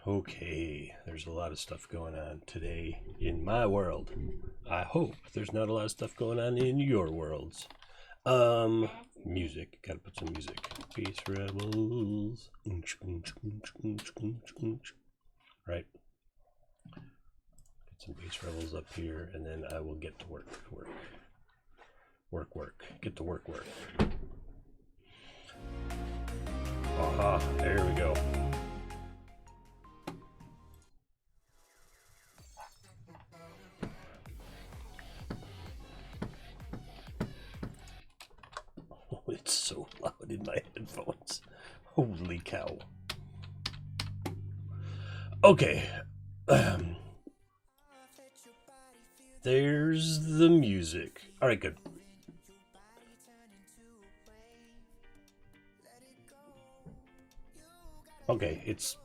Okay, there's a lot of stuff going on today in my world. I hope there's not a lot of stuff going on in your worlds. Music. Gotta put some music. Bass rebels. Right. Get some bass rebels up here, and then I will get to work. Work. Get to work. Aha, there we go. Oh, it's so loud in my headphones. Holy cow. Okay. There's the music. All right, good. Okay, it's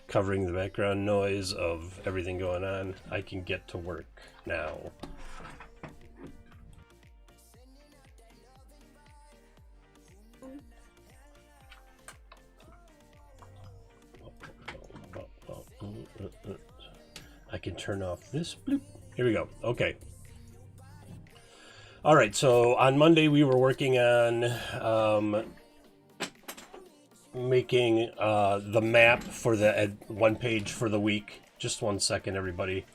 covering the background noise of everything going on. I can get to work now. I can turn off this. Bloop. Here we go. Okay. All right, so on Monday we were working on making the map for the one page for the week. Just 1 second, everybody.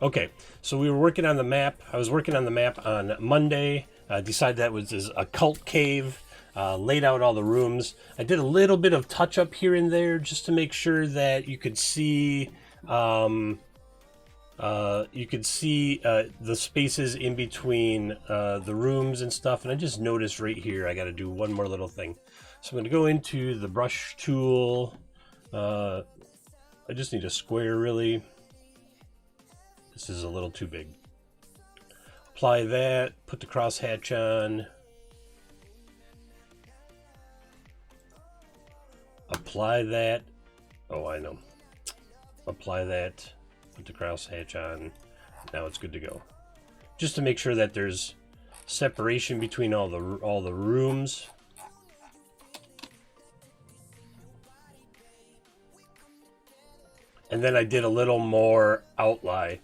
Okay, so we were working on the map. I was working on the map on Monday. Decided that was a cult cave. Laid out all the rooms. I did a little bit of touch up here and there just to make sure that you could see the spaces in between the rooms and stuff. And I just noticed right here I got to do one more little thing. So I'm going to go into the brush tool. I just need a square really. This is a little too big. Apply that, put the crosshatch on. Apply that. Oh, I know. Apply that, put the crosshatch on. Now it's good to go. Just to make sure that there's separation between all the rooms. And then I did a little more outline.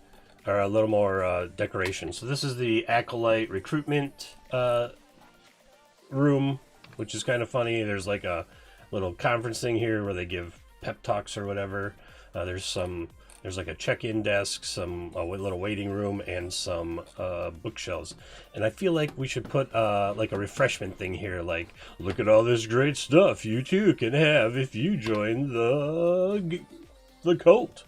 Or a little more decoration. So this is the Acolyte recruitment room, which is kind of funny. There's like a little conference thing here where they give pep talks or whatever. There's like a check-in desk, some little waiting room, and some bookshelves. And I feel like we should put like a refreshment thing here, like look at all this great stuff you too can have if you join the cult.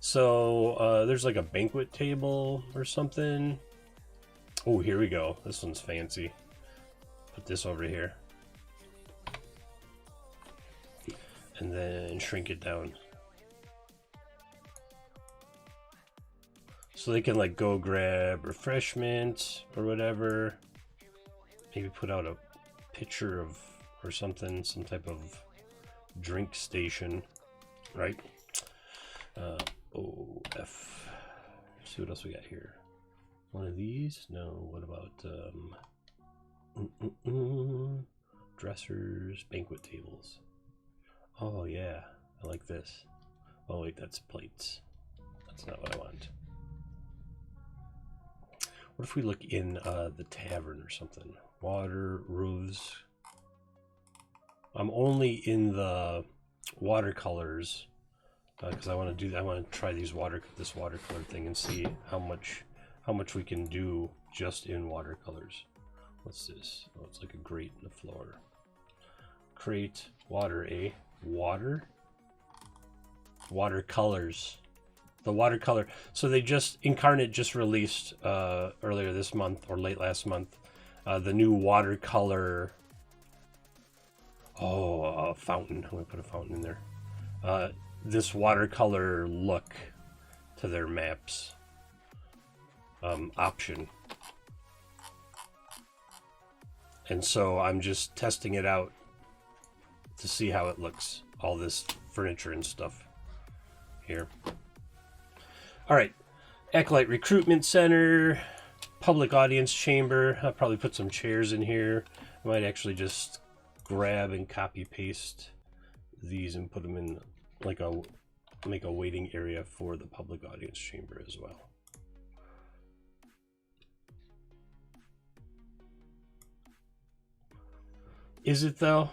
So there's like a banquet table or something. Oh, here we go. This one's fancy. Put this over here. And then shrink it down. So they can like go grab refreshments or whatever. Maybe put out a picture of or something, some type of drink station, right? OF. See what else we got here. One of these? No. What about dressers, banquet tables? Oh yeah, I like this. Oh wait, that's plates. That's not what I want. What if we look in the tavern or something? Water, roofs. I'm only in the watercolors. Because I want to do that. I want to try this watercolor thing and see how much we can do just in watercolors. What's this? Oh, it's like a grate in the floor. Crate, water, watercolors. The watercolor. So they Incarnate just released earlier this month or late last month the new watercolor. Oh, fountain. I'm gonna put a fountain in there. This watercolor look to their maps option. And so I'm just testing it out to see how it looks. all this furniture and stuff here. All right, Acolyte Recruitment Center, public audience chamber. I'll probably put some chairs in here. I might actually just grab and copy paste these and put them in like make a waiting area for the public audience chamber as well. Is it though?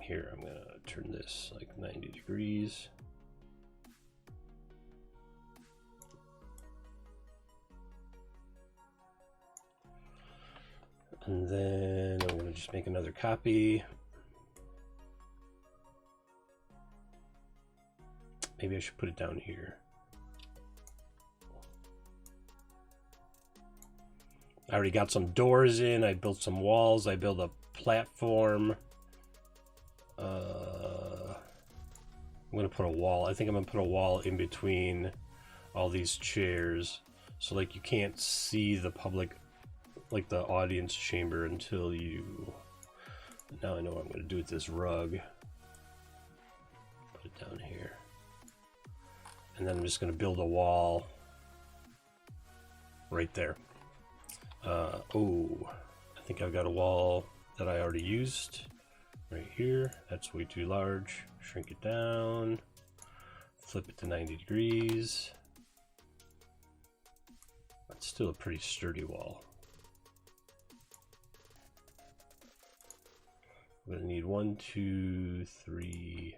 Here, I'm gonna turn this like 90 degrees. And then I'm gonna just make another copy. Maybe I should put it down here. I already got some doors in. I built some walls. I built a platform. I'm gonna put a wall. I think I'm gonna put a wall in between all these chairs, so like you can't see the public, like the audience chamber until you. Now I know what I'm gonna do with this rug. Put it down here, and then I'm just gonna build a wall right there. Oh, I think I've got a wall that I already used right here. That's way too large. Shrink it down, flip it to 90 degrees. That's still a pretty sturdy wall. I'm gonna need 1, 2, 3,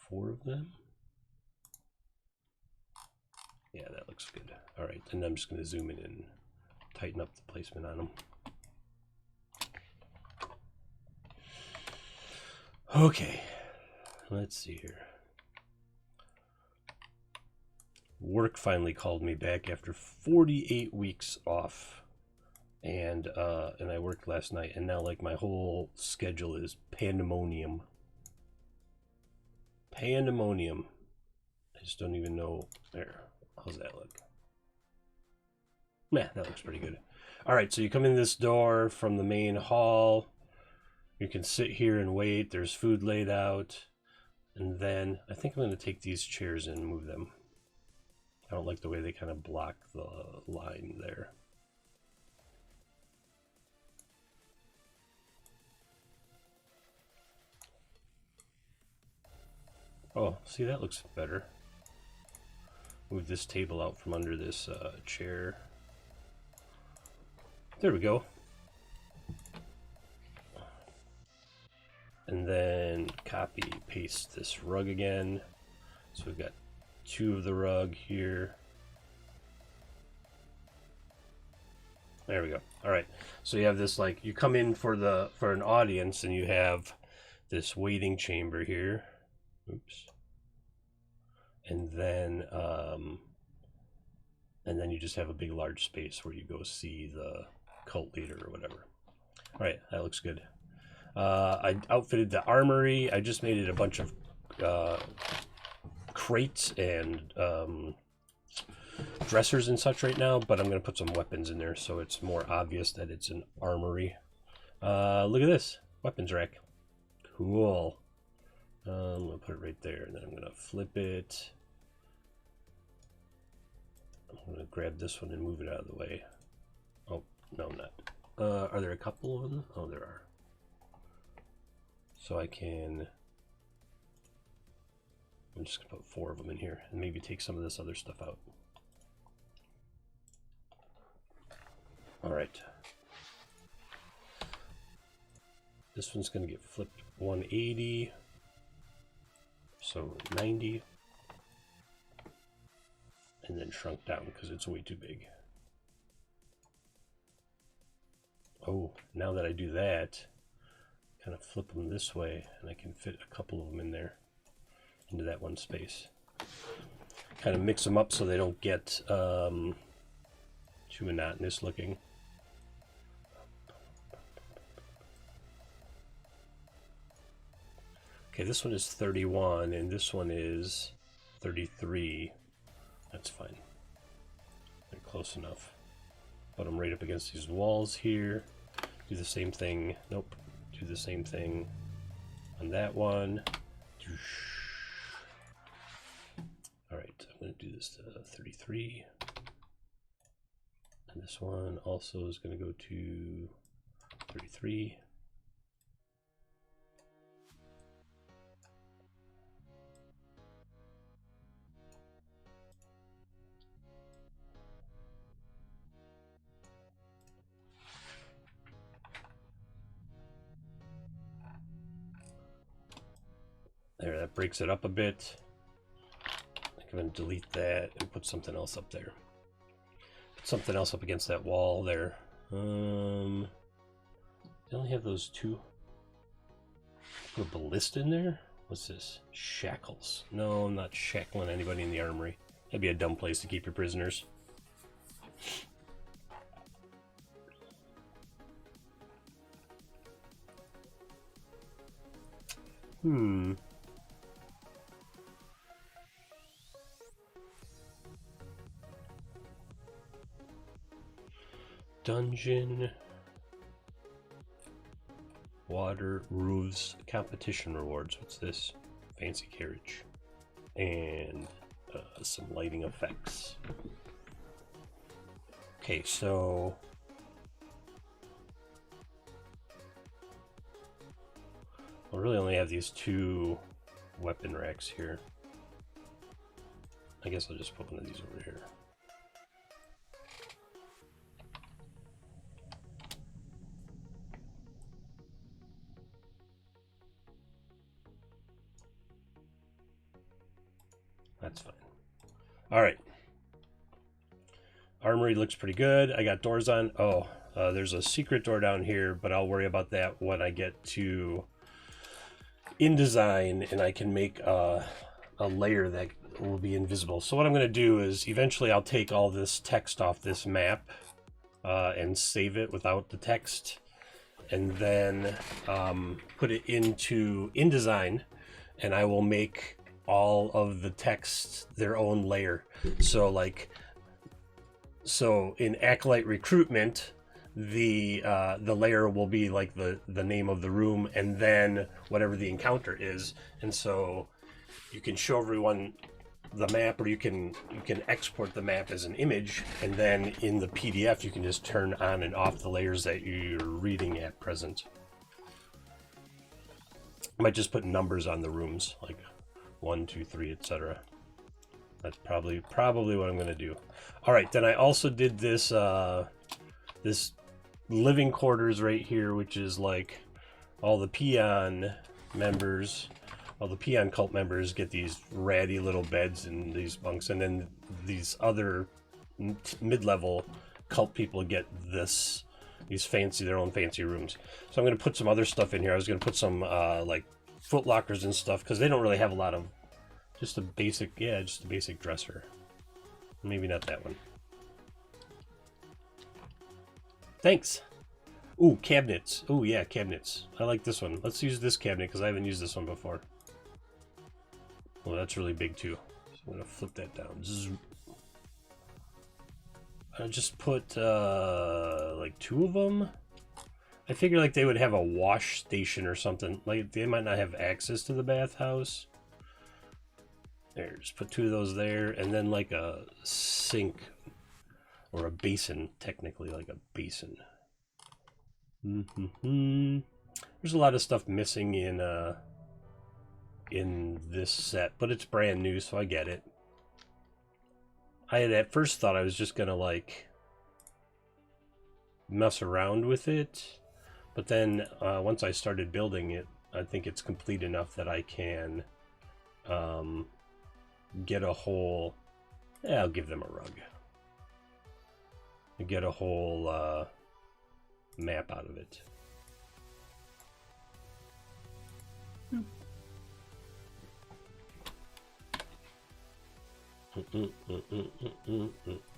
4 of them. Yeah, that looks good. All right, and I'm just gonna zoom in and tighten up the placement on them. Okay, let's see here. Work finally called me back after 48 weeks off, and I worked last night, and now like my whole schedule is pandemonium. Pandemonium. I just don't even know. There, how's that look? Nah, that looks pretty good. All right, so you come in this door from the main hall. You can sit here and wait. There's food laid out. And then I think I'm going to take these chairs and move them. I don't like the way they kind of block the line there. Oh, see, that looks better. Move this table out from under this chair. There we go. And then copy paste this rug again. So we've got 2 of the rug here. There we go. All right. So you have this, like, you come in for an audience and you have this waiting chamber here. Oops. And then you just have a big large space where you go see the cult leader or whatever. All right, that looks good. I outfitted the armory. I just made it a bunch of crates and dressers and such right now, but I'm going to put some weapons in there so it's more obvious that it's an armory. Look at this weapons rack. Cool. I'm going to put it right there, and then I'm going to flip it. I'm going to grab this one and move it out of the way. Oh, no, I'm not. Are there a couple of them? Oh, there are. So I'm just going to put 4 of them in here and maybe take some of this other stuff out. All right. This one's going to get flipped 180. So 90. And then shrunk down because it's way too big. Oh, now that I do that, kind of flip them this way, and I can fit a couple of them in there, into that one space. Kind of mix them up so they don't get too monotonous looking. Okay, this one is 31, and this one is 33. That's fine. They're close enough. Put them right up against these walls here. Do the same thing. Nope. Do the same thing on that one. All right, I'm going to do this to 33. And this one also is going to go to 33. There, that breaks it up a bit. I'm going to delete that and put something else up there. Put something else up against that wall there. They only have those two. Put a ballista in there? What's this? Shackles. No, I'm not shackling anybody in the armory. That'd be a dumb place to keep your prisoners. Dungeon. Water roofs competition rewards. What's this? Fancy carriage. And some lighting effects. Okay, so I'll really only have these two weapon racks here. I guess I'll just put one of these over here. That's fine. All right. Armory looks pretty good. I got doors on. Oh, there's a secret door down here, but I'll worry about that when I get to InDesign and I can make a layer that will be invisible. So what I'm going to do is eventually I'll take all this text off this map and save it without the text, and then put it into InDesign, and I will make all of the text their own layer. So in Acolyte Recruitment, the layer will be like the name of the room and then whatever the encounter is, and so you can show everyone the map, or you can export the map as an image, and then in the PDF you can just turn on and off the layers that you're reading at present. I might just put numbers on the rooms, like 1, 2, 3, etc. That's probably what I'm going to do. All right, then I also did this this living quarters right here, which is like all the peon members, all the peon cult members get these ratty little beds in these bunks, and then these other mid-level cult people get these their own fancy rooms. So I'm going to put some other stuff in here. I was going to put some like foot lockers and stuff, because they don't really have a lot of, just a basic dresser. Maybe not that one. Thanks. Ooh, cabinets. Ooh, yeah, cabinets. I like this one. Let's use this cabinet because I haven't used this one before. Well, that's really big too. So I'm gonna flip that down. Zzz. I'll just put like 2 of them. I figure like they would have a wash station or something. Like they might not have access to the bathhouse. There, just put 2 of those there, and then like a sink or a basin, technically like a basin. There's a lot of stuff missing in this set, but it's brand new, so I get it. I had at first thought I was just gonna like mess around with it, but then once I started building it, I think it's complete enough that I can get a whole, I'll give them a rug. Get a whole map out of it.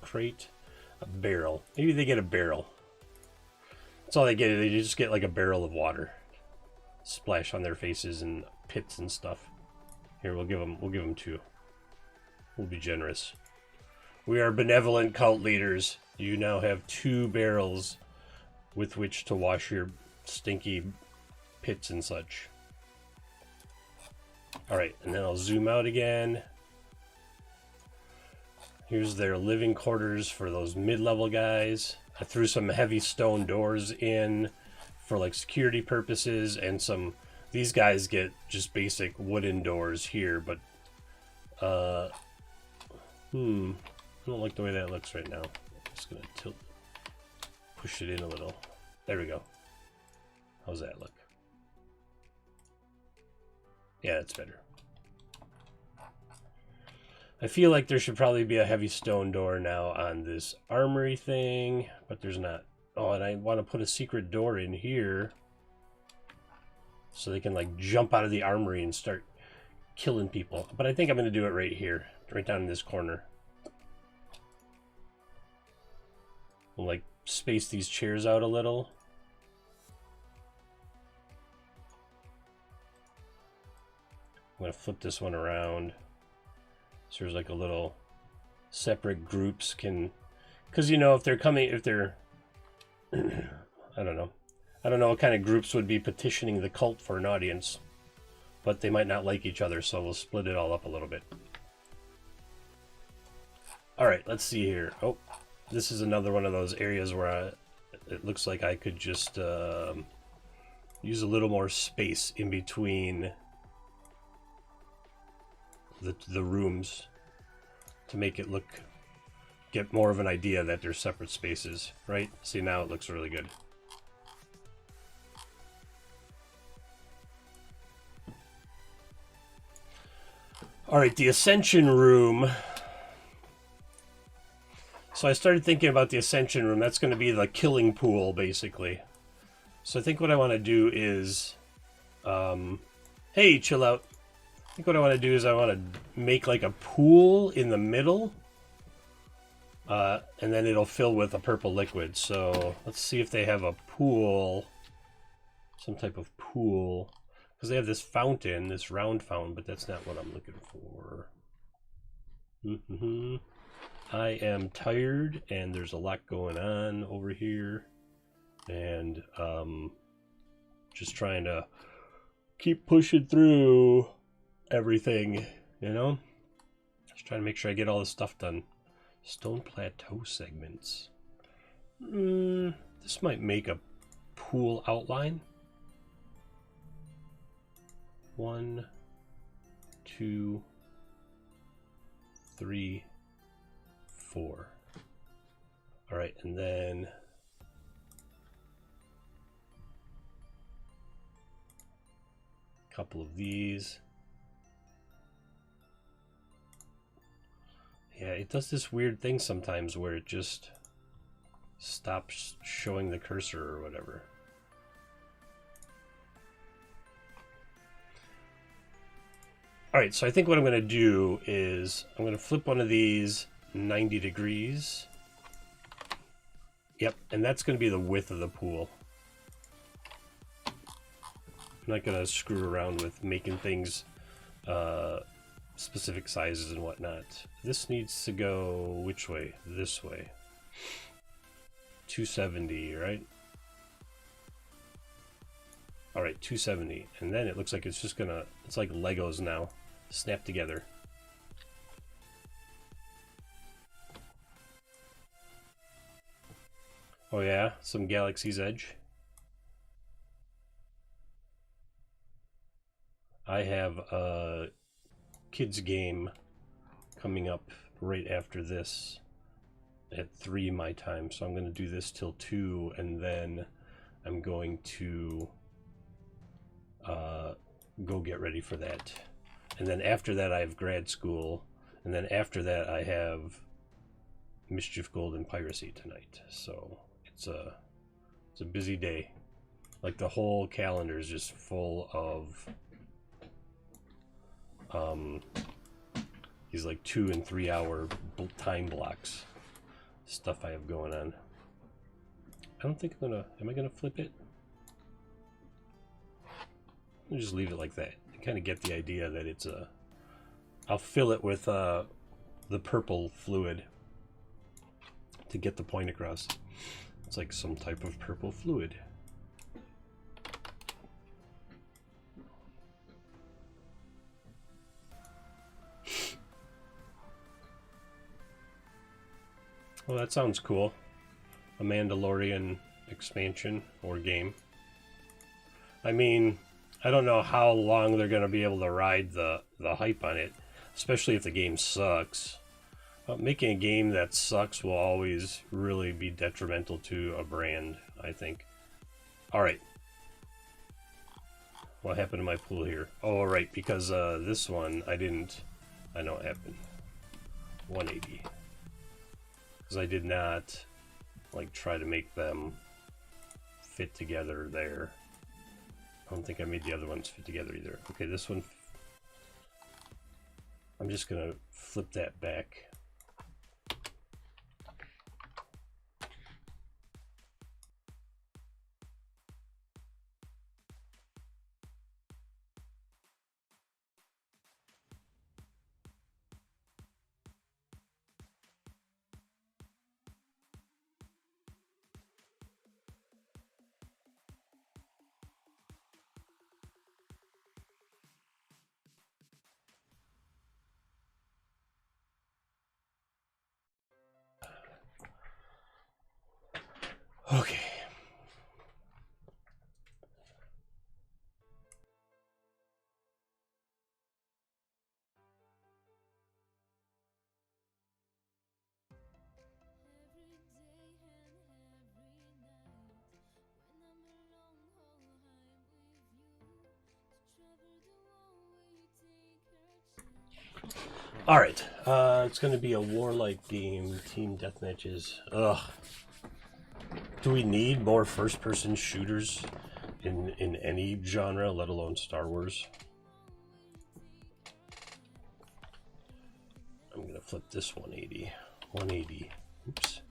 Crate, a barrel. Maybe they get a barrel. That's all they get. They just get like a barrel of water, splash on their faces and pits and stuff. Here, we'll give them 2. We'll be generous. We are benevolent cult leaders. You now have 2 barrels with which to wash your stinky pits and such. Alright, and then I'll zoom out again. Here's their living quarters for those mid-level guys. I threw some heavy stone doors in for like security purposes, and these guys get just basic wooden doors here, but I don't like the way that looks right now. I'm just gonna push it in a little. There we go. How's that look? Yeah, it's better. I feel like there should probably be a heavy stone door now on this armory thing, but there's not. Oh, and I want to put a secret door in here so they can like jump out of the armory and start killing people. But I think I'm going to do it right here, right down in this corner. We'll like space these chairs out a little. I'm going to flip this one around. So there's like a little separate groups can, because you know, if they're I don't know what kind of groups would be petitioning the cult for an audience, but they might not like each other, so we'll split it all up a little bit. All right, let's see here. Oh, this is another one of those areas where it looks like I could just use a little more space in between the rooms to make it get more of an idea that they're separate spaces, right? See, now it looks really good. All right, the Ascension Room. So I started thinking about the Ascension Room. That's going to be the killing pool, basically. So I think what I want to do is, hey, chill out. I think what I want to do is I want to make like a pool in the middle, and then it'll fill with a purple liquid. So let's see if they have a pool, some type of pool, because they have this fountain, this round fountain, but that's not what I'm looking for. I am tired, and there's a lot going on over here, and just trying to keep pushing through everything, you know? Just trying to make sure I get all this stuff done. Stone plateau segments. This might make a pool outline. 1, 2, 3, 4. All right, and then a couple of these. Yeah, it does this weird thing sometimes where it just stops showing the cursor or whatever. All right, so I think what I'm going to do is I'm going to flip one of these 90 degrees. Yep, and that's going to be the width of the pool. I'm not going to screw around with making things specific sizes and whatnot. This needs to go which way? This way. 270, right? All right, 270. And then it looks like it's just gonna, it's like Legos now, snap together. Oh yeah, some Galaxy's Edge. I have a kids game coming up right after this at 3 my time, so I'm going to do this till 2, and then I'm going to go get ready for that. And then after that I have grad school, and then after that I have Mischief, Gold, and Piracy tonight. So it's a busy day. Like the whole calendar is just full of these like 2 and 3 hour time blocks stuff I have going on. I don't think I'm gonna, am I gonna flip it? I'll just leave it like that. You kind of get the idea that it's a, I'll fill it with the purple fluid to get the point across. It's like some type of purple fluid. Well, that sounds cool. A Mandalorian expansion or game. I mean, I don't know how long they're going to be able to ride the hype on it, especially if the game sucks. Making a game that sucks will always really be detrimental to a brand, I think. Alright. What happened to my pool here? Oh, right, because this one, I know what happened. 180. Because I did not, like, try to make them fit together there. I don't think I made the other ones fit together either. Okay, this one, I'm just going to flip that back. Okay. All right, it's going to be a warlike game, team deathmatches. Ugh. Do we need more first-person shooters in any genre, let alone Star Wars? I'm going to flip this 180. 180. Oops.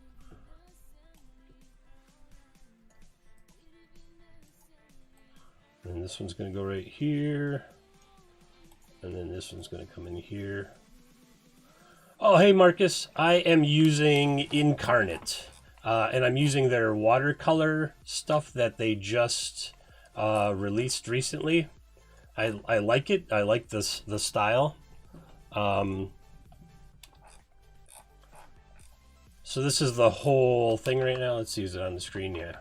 And this one's going to go right here. And then this one's going to come in here. Oh, hey, Marcus. I am using Incarnate. And I'm using their watercolor stuff that they just released recently. I like it. I like the style. So this is the whole thing right now. Let's use it on the screen. Yeah.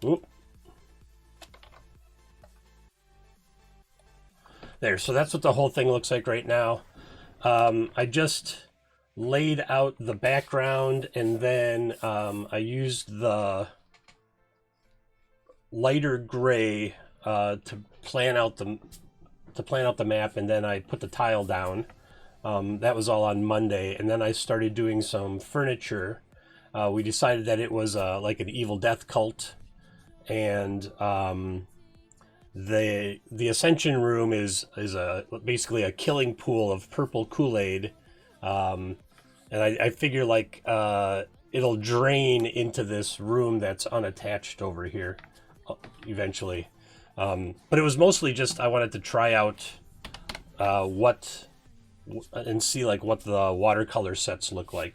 Oop. There, so that's what the whole thing looks like right now. I just laid out the background, and then I used the lighter gray to plan out the map, and then I put the tile down. That was all on Monday, and then I started doing some furniture. We decided that it was like an Evil Death cult, and the Ascension Room is basically a killing pool of purple Kool-Aid, and I figure like it'll drain into this room that's unattached over here eventually. But it was mostly just I wanted to try out and see like what the watercolor sets look like.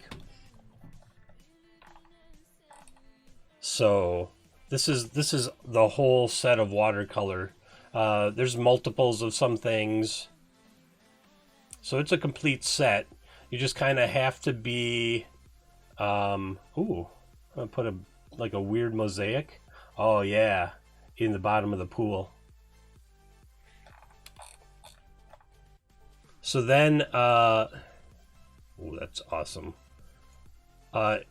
So this is the whole set of watercolor. There's multiples of some things. So it's a complete set. You just kind of have to be ooh, I'm gonna put a weird mosaic. Oh yeah, in the bottom of the pool. So then oh, that's awesome. There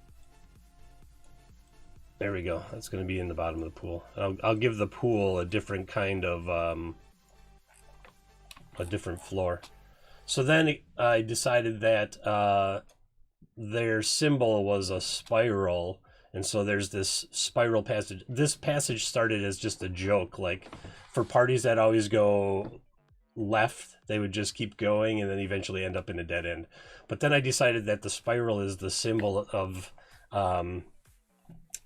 we go. That's going to be in the bottom of the pool. I'll give the pool a different kind of a different floor. So then I decided that their symbol was a spiral, and so there's this spiral passage. This passage started as just a joke, like for parties that always go left, they would just keep going and then eventually end up in a dead end. But then I decided that the spiral is the symbol of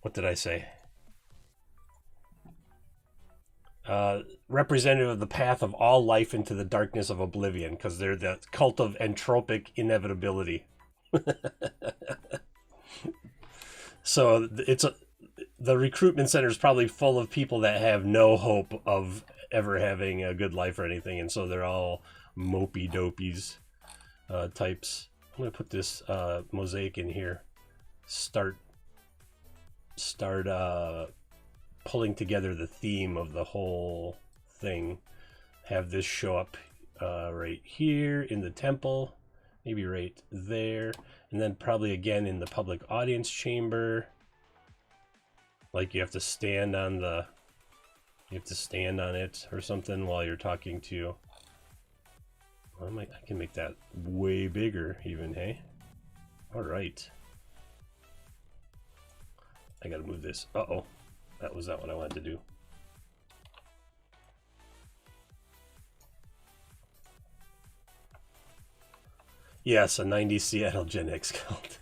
what did I say? Representative of the path of all life into the darkness of oblivion, because they're the cult of entropic inevitability. So the recruitment center is probably full of people that have no hope of ever having a good life or anything, and so they're all mopey dopies types. I'm gonna put this mosaic in here. Start pulling together the theme of the whole thing. Have this show up right here in the temple, maybe right there, and then probably again in the public audience chamber. Like you have to stand on it or something while you're talking to. Well, I can make that way bigger even, hey? All right. I gotta move this. Uh-oh. That was not what I wanted to do. Yes, a 90s Seattle Gen X cult.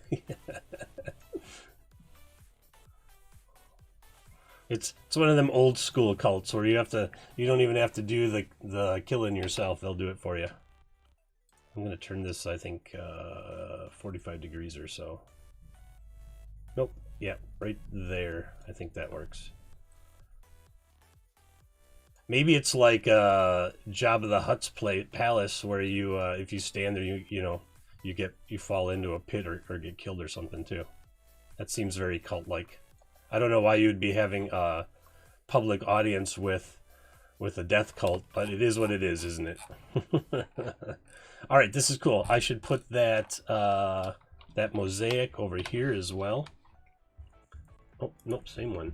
It's one of them old school cults where you don't even have to do the killing yourself. They'll do it for you. I'm gonna turn this, I think, 45 degrees or so. Nope. Yeah, right there. I think that works. Maybe it's like Jabba the Hutt's palace, where you, if you stand there, you fall into a pit or get killed or something too. That seems very cult-like. I don't know why you would be having a public audience with a death cult, but it is what it is, isn't it? All right, this is cool. I should put that that mosaic over here as well. Oh, nope, same one,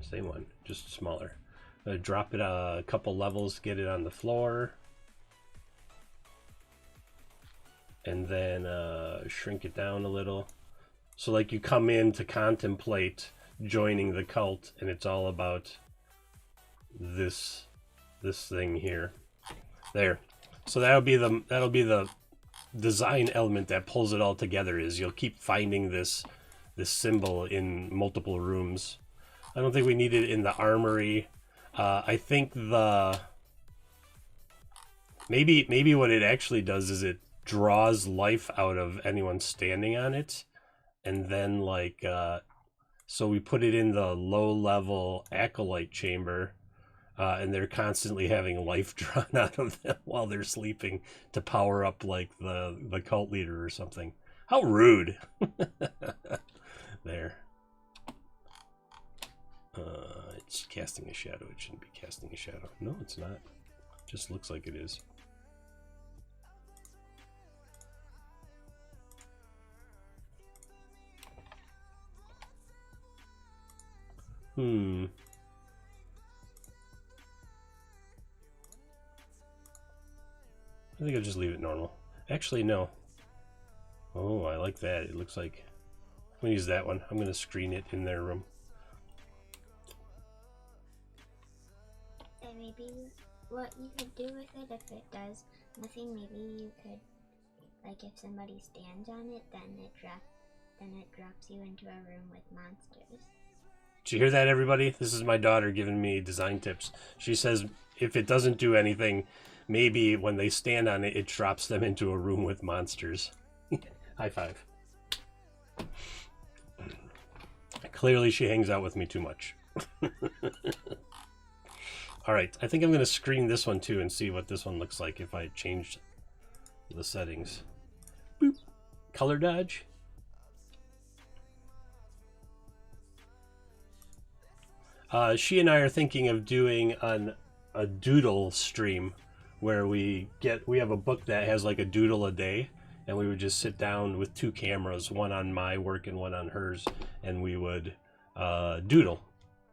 just smaller. I'm gonna drop it a couple levels, get it on the floor, and then shrink it down a little. So like you come in to contemplate joining the cult, and it's all about this thing here. There. So that'll be the design element that pulls it all together. Is you'll keep finding this symbol in multiple rooms. I don't think we need it in the armory. I think maybe what it actually does is it draws life out of anyone standing on it, and then like so we put it in the low level acolyte chamber, and they're constantly having life drawn out of them while they're sleeping to power up like the cult leader or something. How rude. There. It's casting a shadow. It shouldn't be casting a shadow. No, it's not. It just looks like it is. I think I'll just leave it normal. Actually, no. Oh, I like that. It looks like... I'm going to use that one. I'm going to screen it in their room. And maybe what you could do with it, if it does nothing, maybe you could, like if somebody stands on it, then it drops you into a room with monsters. Did you hear that, everybody? This is my daughter giving me design tips. She says if it doesn't do anything, maybe when they stand on it, it drops them into a room with monsters. High five. Clearly she hangs out with me too much. All right, I think I'm going to screen this one too and see what this one looks like if I changed the settings. Boop. Color dodge. She and I are thinking of doing a doodle stream where we have a book that has like a doodle a day, and we would just sit down with two cameras, one on my work and one on hers, and we would doodle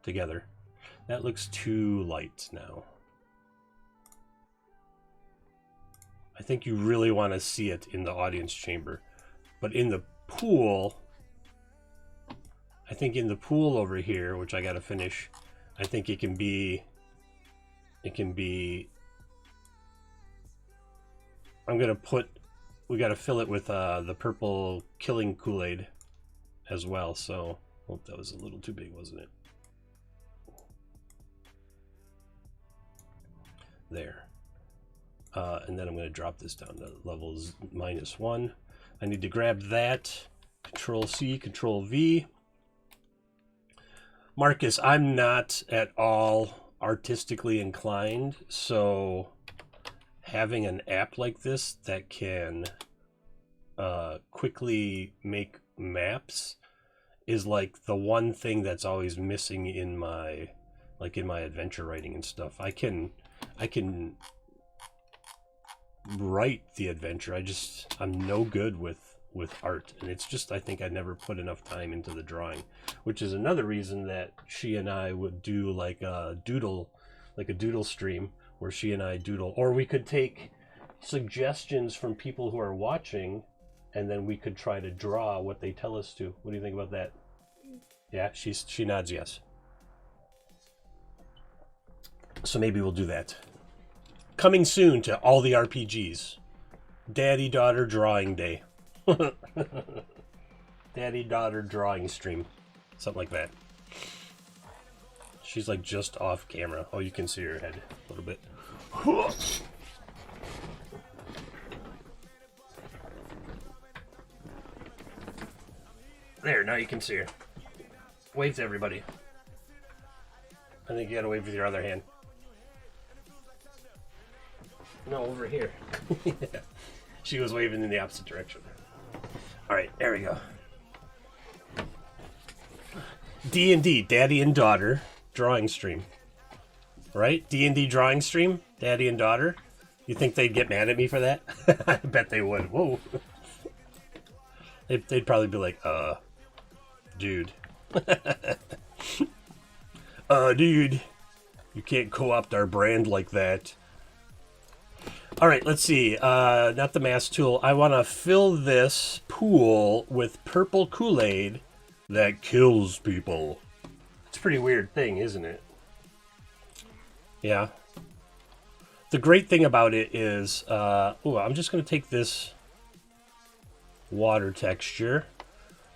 together. That looks too light now. I think you really want to see it in the audience chamber, but in the pool, I think in the pool over here, which I got to finish, I think it can be, I'm going to put, we got to fill it with the purple killing Kool-Aid as well. So, oh, that was a little too big, wasn't it? There. And then I'm going to drop this down to levels -1. I need to grab that Control C, Control V. Marcus, I'm not at all artistically inclined, so having an app like this that can quickly make maps is like the one thing that's always missing in my adventure writing and stuff. I can write the adventure. I'm no good with art, and it's just I think I never put enough time into the drawing, which is another reason that she and I would do like a doodle stream where she and I doodle, or we could take suggestions from people who are watching and then we could try to draw what they tell us to. What do you think about that? Yeah, she nods yes. So maybe we'll do that. Coming soon to all the RPGs. Daddy-daughter drawing day. Daddy-daughter drawing stream. Something like that. She's like just off camera. Oh, you can see her head a little bit. There, now you can see her. Wave to everybody. I think you gotta wave with your other hand. No, over here. She was waving in the opposite direction. Alright, there we go. D&D, Daddy and Daughter, drawing stream. Right? D&D drawing stream, Daddy and Daughter. You think they'd get mad at me for that? I bet they would. Whoa. They'd probably be like, dude. Dude. You can't co-opt our brand like that. All right, let's see. Not the mass tool. I want to fill this pool with purple Kool-Aid that kills people. It's a pretty weird thing, isn't it? Yeah. The great thing about it is, I'm just going to take this water texture,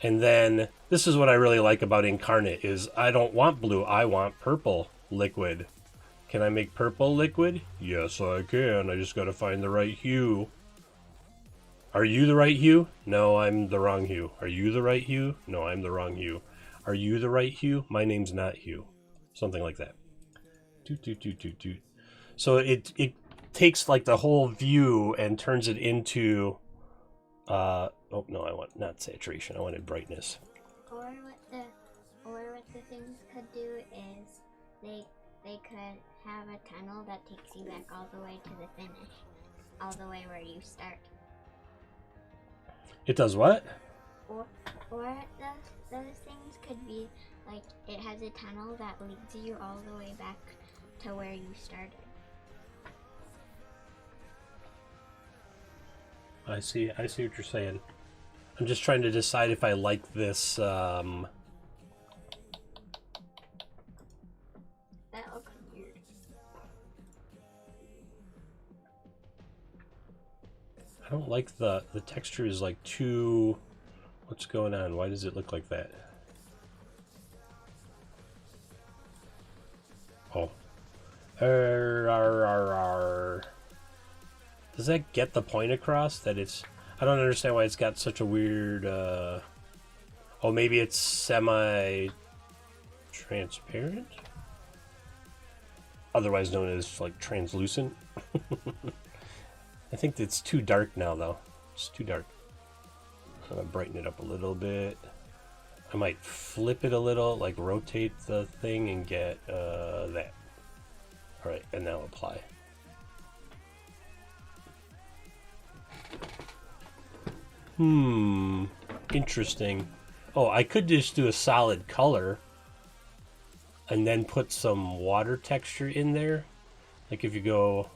and then this is what I really like about Incarnate is I don't want blue, I want purple liquid. Can I make purple liquid? Yes, I can. I just got to find the right hue. Are you the right hue? No, I'm the wrong hue. Are you the right hue? No, I'm the wrong hue. Are you the right hue? My name's not Hugh. Something like that. Toot, toot, toot, toot, toot. So it takes like the whole view and turns it into... oh, no, I want not saturation. I wanted brightness. Or what the things could do is they could have a tunnel that takes you back all the way to the finish, all the way where you start. It does what? Or those things could be like it has a tunnel that leads you all the way back to where you started. I see what you're saying. I'm just trying to decide if I like this. That looks weird. I don't like the texture is like too... What's going on? Why does it look like that? Oh. Does that get the point across that it's... I don't understand why it's got such a weird... Oh, maybe it's semi-transparent? Otherwise known as, like, translucent. I think it's too dark now, though. It's too dark. I'm going to brighten it up a little bit. I might flip it a little, like rotate the thing and get that. Alright, and now apply. Interesting. Oh, I could just do a solid color and then put some water texture in there. Like if you go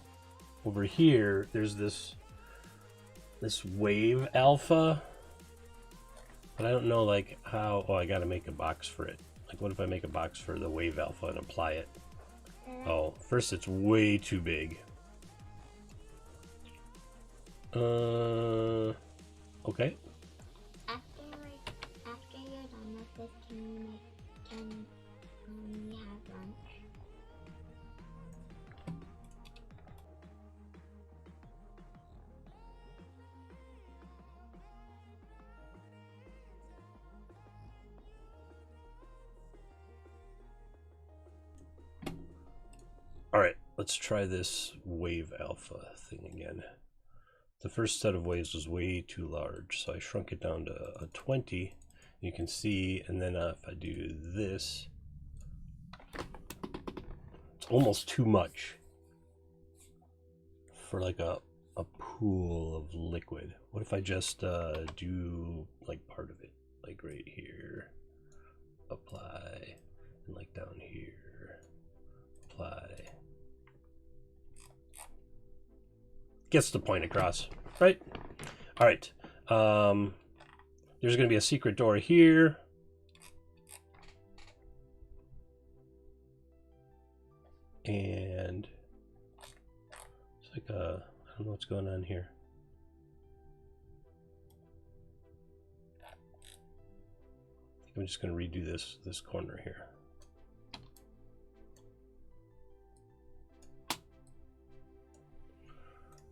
over here, there's this wave alpha. But I don't know like how... Oh, I gotta make a box for it. Like what if I make a box for the wave alpha and apply it? Oh, first it's way too big. Okay. After you're done with this, can we have lunch? let's try this wave alpha thing again. The first set of waves was way too large, so I shrunk it down to a 20. You can see, and then if I do this, it's almost too much for like a pool of liquid. What if I just do like part of it, like right here, apply, and like down here, apply. Gets the point across, right? All right. There's going to be a secret door here. And it's like a, I don't know what's going on here. I think I'm just going to redo this corner here.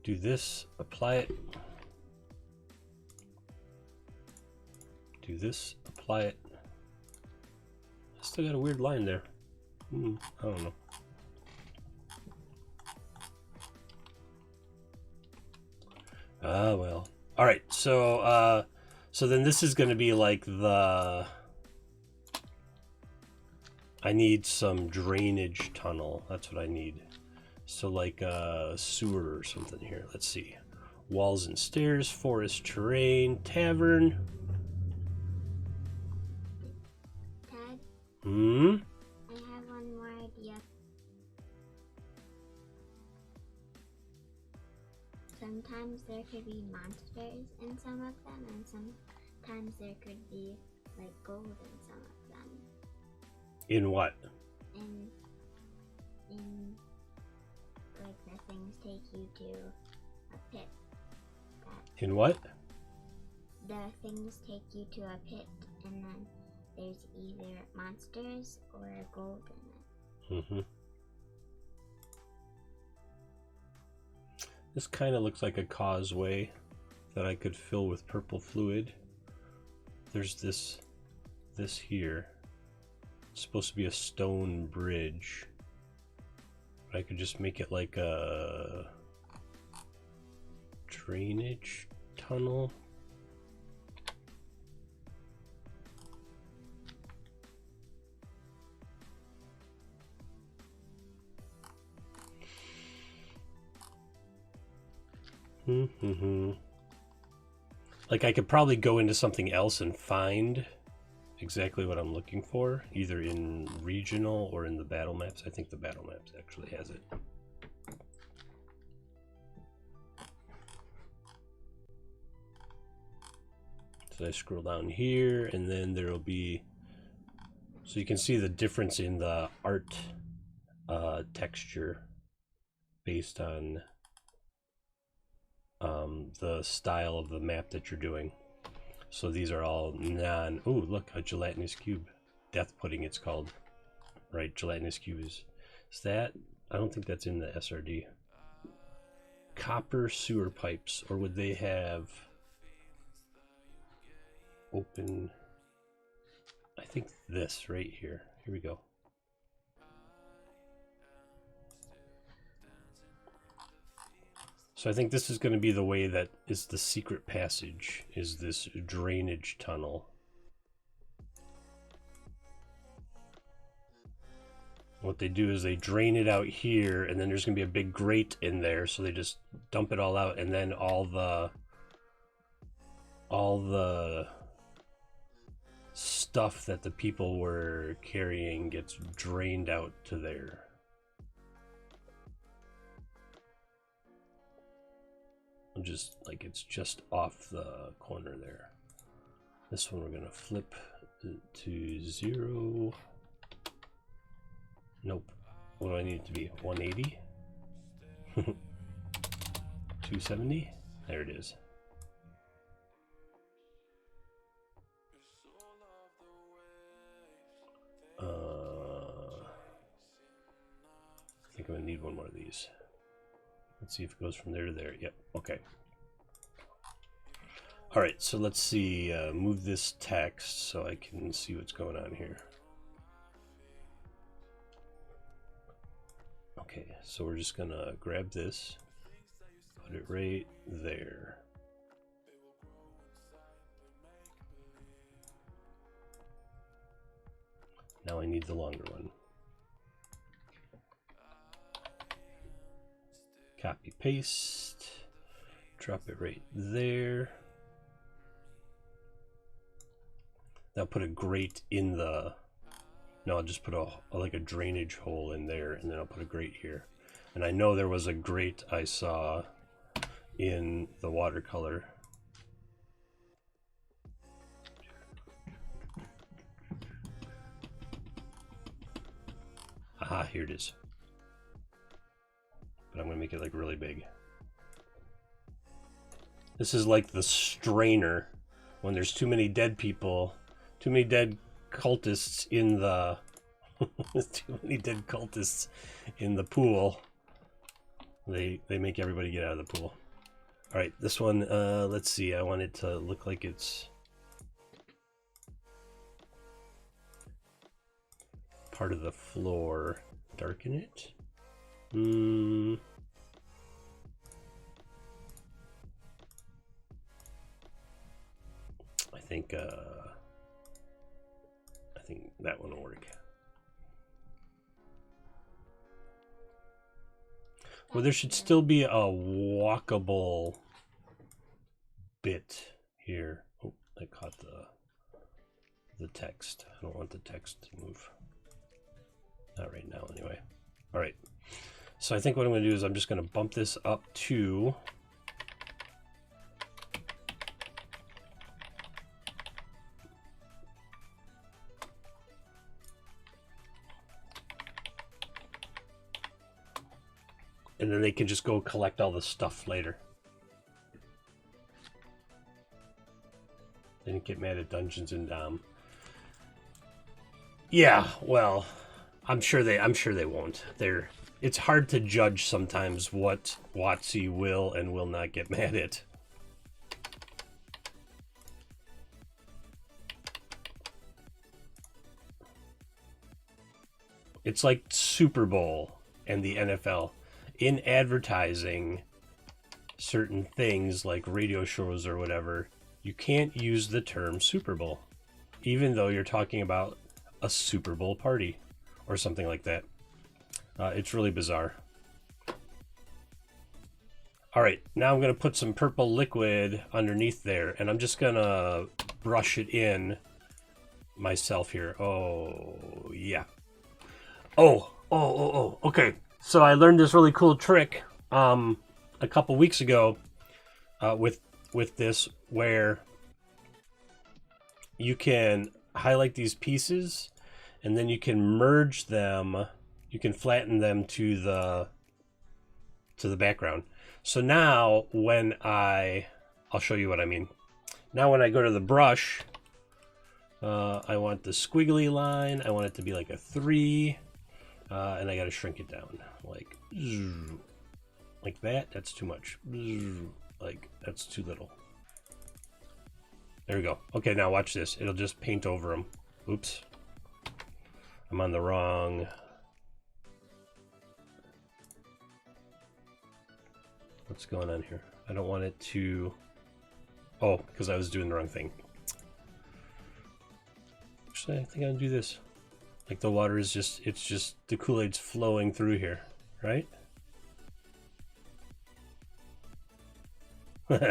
Do this, apply it. Do this, apply it. I still got a weird line there. I don't know. Ah, well. All right, so so then this is going to be like the, I need some drainage tunnel. That's what I need. So like a sewer or something here. Let's see. Walls and stairs, forest terrain, tavern. Dad? I have one more idea. Sometimes there could be monsters in some of them, and sometimes there could be like gold in some of them. In what? In like the things take you to a pit. In what? The things take you to a pit, and then there's either monsters or gold in it. This kind of looks like a causeway that I could fill with purple fluid. There's this here. It's supposed to be a stone bridge. But I could just make it like a drainage tunnel. Like I could probably go into something else and find exactly what I'm looking for, either in regional or in the battle maps. I think the battle maps actually has it. So I scroll down here, and then there will be, so you can see the difference in the art texture based on the style of the map that you're doing. So these are all ooh, look, a gelatinous cube. Death pudding it's called. Right, gelatinous cube is that? I don't think that's in the SRD. Copper sewer pipes, or would they have open? I think this right here. Here we go. So I think this is going to be the way that is the secret passage, is this drainage tunnel. What they do is they drain it out here, and then there's going to be a big grate in there, so they just dump it all out, and then all the stuff that the people were carrying gets drained out to there. Just like it's just off the corner there. This one we're gonna flip to 0. Nope. What do I need it to be? 180? 270? There it is. I think I'm gonna need one more of these. Let's see if it goes from there to there. Yep, okay. All right, so let's see, move this text so I can see what's going on here. Okay, so we're just gonna grab this, put it right there. Now I need the longer one. Copy, paste, drop it right there. Now put a grate in the, no, I'll just put like a drainage hole in there, and then I'll put a grate here. And I know there was a grate I saw in the watercolor. Aha, here it is. But I'm gonna make it like really big. This is like the strainer when there's too many dead people, too many dead cultists in the too many dead cultists in the pool. They make everybody get out of the pool. All right, this one, let's see. I want it to look like it's part of the floor. Darken it. I think that one will work. Well, there should still be a walkable bit here. Oh, I caught the text. I don't want the text to move. Not right now, anyway. All right. So I think what I'm going to do is I'm just going to bump this up to and then they can just go collect all the stuff later. They didn't get mad at Dungeons and Dom. Yeah, well, I'm sure they won't. It's hard to judge sometimes what WotC will and will not get mad at. It's like Super Bowl and the NFL. In advertising certain things like radio shows or whatever, you can't use the term Super Bowl, even though you're talking about a Super Bowl party or something like that. It's really bizarre. All right, now I'm going to put some purple liquid underneath there, and I'm just going to brush it in myself here. Oh, yeah. Oh, okay. So I learned this really cool trick a couple weeks ago with this, where you can highlight these pieces and then you can merge them. You can flatten them to the background. So now when I'll show you what I mean. Now when I go to the brush, I want the squiggly line. I want it to be like a 3. And I got to shrink it down like that. That's too much. Like that's too little. There we go. Okay, now watch this. It'll just paint over them. Oops. I'm on the wrong. What's going on here? I don't want it to. Oh, because I was doing the wrong thing. Actually, I think I'm gonna do this. Like the water is it's just the Kool-Aid's flowing through here, right? There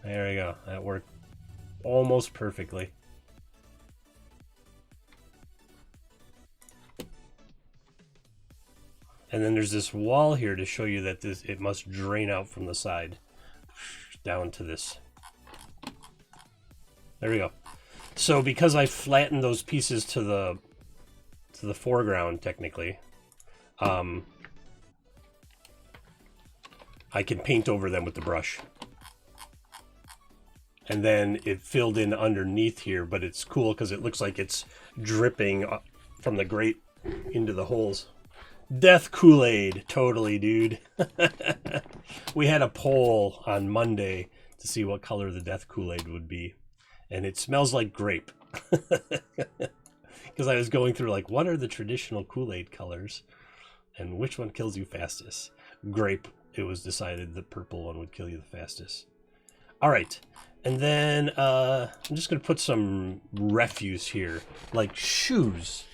we go. That worked almost perfectly. And then there's this wall here to show you that it must drain out from the side down to this. There we go. So because I flattened those pieces to the foreground, technically, I can paint over them with the brush. And then it filled in underneath here, but it's cool because it looks like it's dripping from the grate into the holes. Death Kool-Aid, totally, dude. We had a poll on Monday to see what color the Death Kool-Aid would be. And it smells like grape. because I was going through like, what are the traditional Kool-Aid colors, and which one kills you fastest? Grape. It was decided the purple one would kill you the fastest. All right, and then I'm just gonna put some refuse here, like shoes.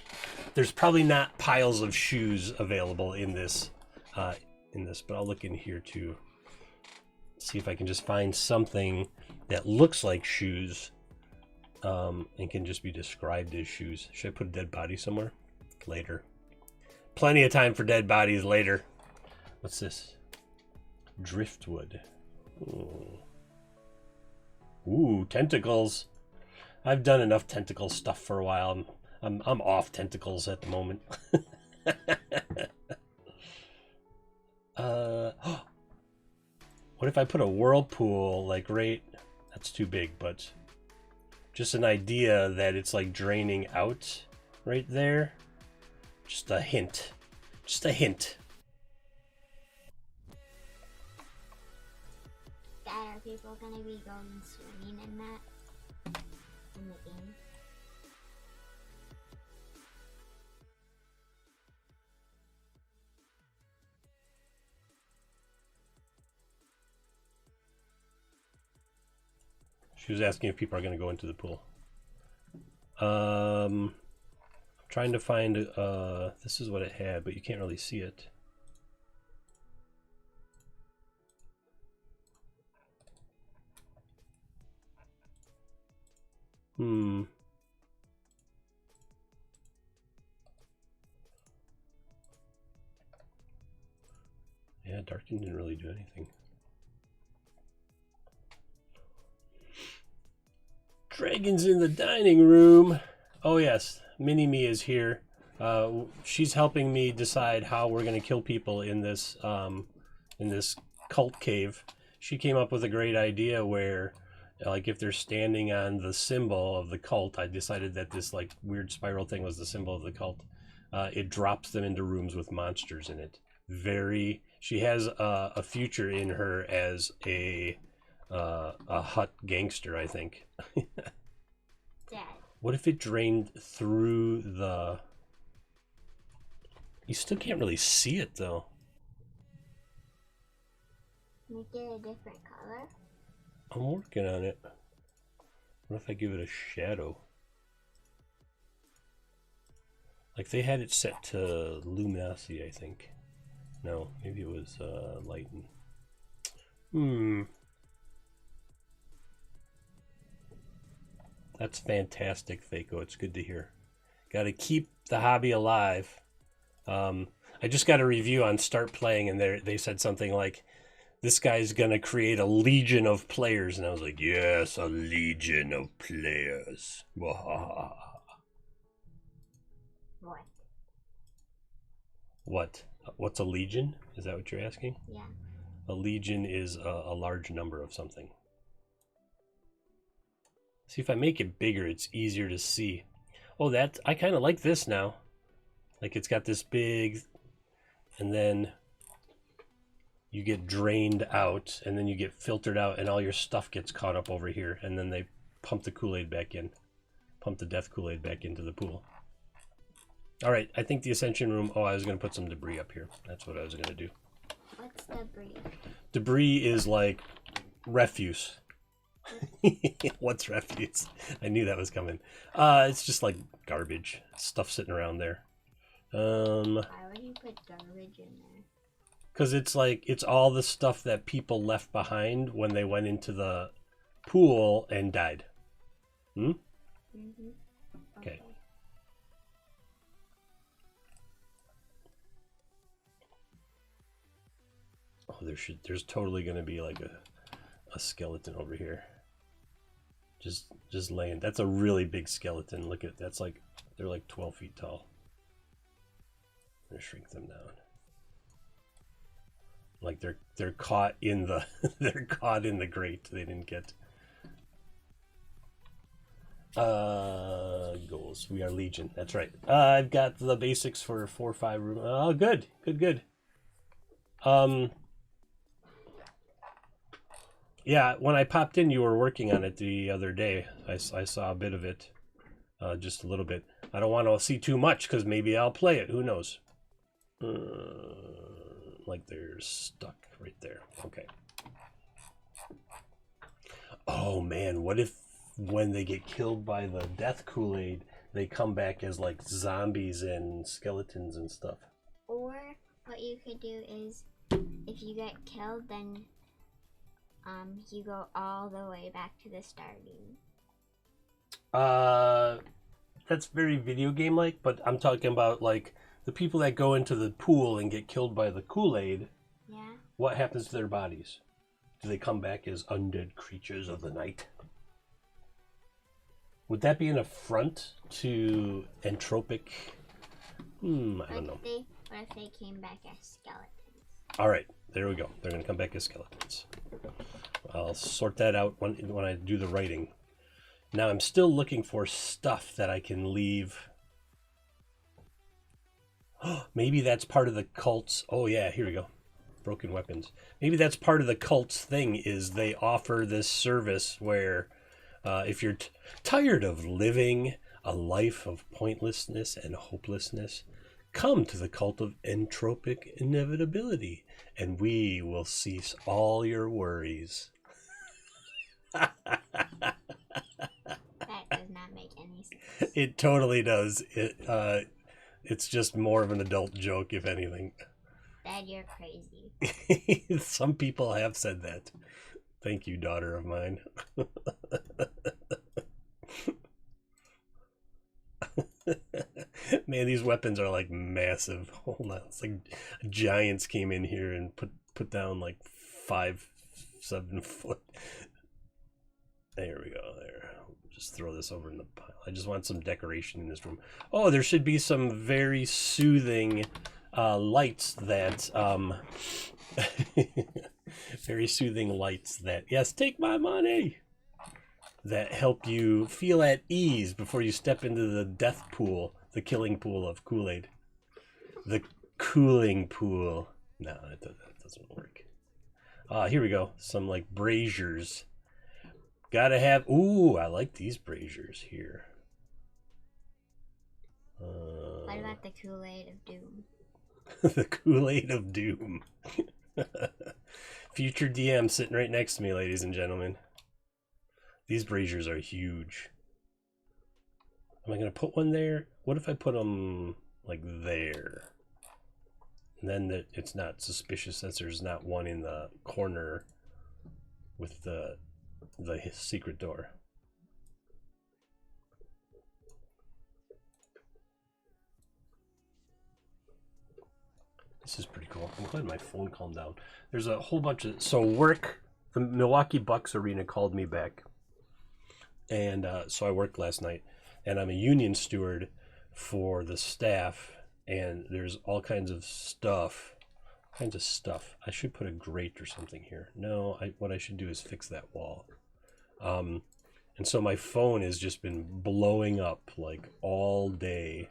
There's probably not piles of shoes available in this, but I'll look in here to see if I can just find something that looks like shoes, and can just be described as shoes. Should I put a dead body somewhere? Later. Plenty of time for dead bodies later. What's this? Driftwood. Ooh, tentacles. I've done enough tentacle stuff for a while. I'm off tentacles at the moment. What if I put a whirlpool like right? That's too big, but just an idea that it's like draining out right there. Just a hint. Just a hint. Dad, are people gonna be going swimming in that? In the game? She was asking if people are going to go into the pool. Trying to find, this is what it had, but you can't really see it. Yeah, Darkin didn't really do anything. Dragons in the dining room. Oh yes, Mini-Me is here. She's helping me decide how we're going to kill people in this cult cave. She came up with a great idea where, like, if they're standing on the symbol of the cult, I decided that this like weird spiral thing was the symbol of the cult. It drops them into rooms with monsters in it. She has a future in her as a hut gangster, I think. Dad. What if it drained through the... You still can't really see it, though. Make it a different color? I'm working on it. What if I give it a shadow? Like, they had it set to luminosity, I think. No, maybe it was lighten. That's fantastic, Fako. It's good to hear. Got to keep the hobby alive. I just got a review on Start Playing, and they said something like, this guy's going to create a legion of players. And I was like, yes, a legion of players. What? What? What's a legion? Is that what you're asking? Yeah. A legion is a large number of something. See, if I make it bigger, it's easier to see. Oh, I kind of like this now. Like, it's got this big, and then you get drained out, and then you get filtered out, and all your stuff gets caught up over here, and then they pump the Kool-Aid back in. Pump the death Kool-Aid back into the pool. All right, I think the Ascension Room... Oh, I was going to put some debris up here. That's what I was going to do. What's debris? Debris is like refuse. What's refuse? I knew that was coming. It's just like garbage. Stuff sitting around there. Why would you put garbage in there? Because it's like, it's all the stuff that people left behind when they went into the pool and died. Okay. Oh, there's totally going to be like a skeleton over here. Just laying. That's a really big skeleton. Look at that's like they're like 12 feet tall. I'm gonna shrink them down. Like they're caught in the they're caught in the grate. They didn't get goals. We are Legion. That's right. I've got the basics for 4-5 room. Oh, good. Yeah, when I popped in, you were working on it the other day. I saw a bit of it. just a little bit. I don't want to see too much because maybe I'll play it. Who knows? Like they're stuck right there. Okay. Oh man, what if when they get killed by the death Kool-Aid, they come back as like zombies and skeletons and stuff? Or what you could do is, if you get killed, then you go all the way back to the starting. That's very video game like, but I'm talking about like the people that go into the pool and get killed by the Kool-Aid. Yeah. What happens to their bodies? Do they come back as undead creatures of the night? Would that be an affront to entropic? I don't know. What if they came back as skeletons? All right, there we go. They're going to come back as skeletons. I'll sort that out when I do the writing. Now I'm still looking for stuff that I can leave. Maybe that's part of the cult's... Oh yeah, here we go. Broken weapons. Maybe that's part of the cult's thing, is they offer this service where if you're tired of living a life of pointlessness and hopelessness, come to the cult of entropic inevitability and we will cease all your worries. That does not make any sense. It totally does. It's just more of an adult joke, if anything. Dad, you're crazy. Some people have said that. Thank you, daughter of mine. Man, these weapons are like massive. Hold on, it's like giants came in here and put down like 5-7 foot. There we go. There. Just throw this over in the pile. I just want some decoration in this room. Oh, there should be some very soothing lights that very soothing lights that, yes, take my money, that help you feel at ease before you step into the death pool, the killing pool of Kool-Aid. The cooling pool. No, that doesn't work. Here we go. Some like braziers. Gotta have... Ooh, I like these braziers here. What about the Kool-Aid of Doom? The Kool-Aid of Doom. Future DM sitting right next to me, ladies and gentlemen. These braziers are huge. Am I going to put one there? What if I put them like there? And then it's not suspicious that there's not one in the corner with the secret door. This is pretty cool. I'm glad my phone calmed down. There's a whole bunch of... So work, the Milwaukee Bucks arena called me back. And so I worked last night. And I'm a union steward for the staff. And there's all kinds of stuff. I should put a grate or something here. No, what I should do is fix that wall. And so my phone has just been blowing up like all day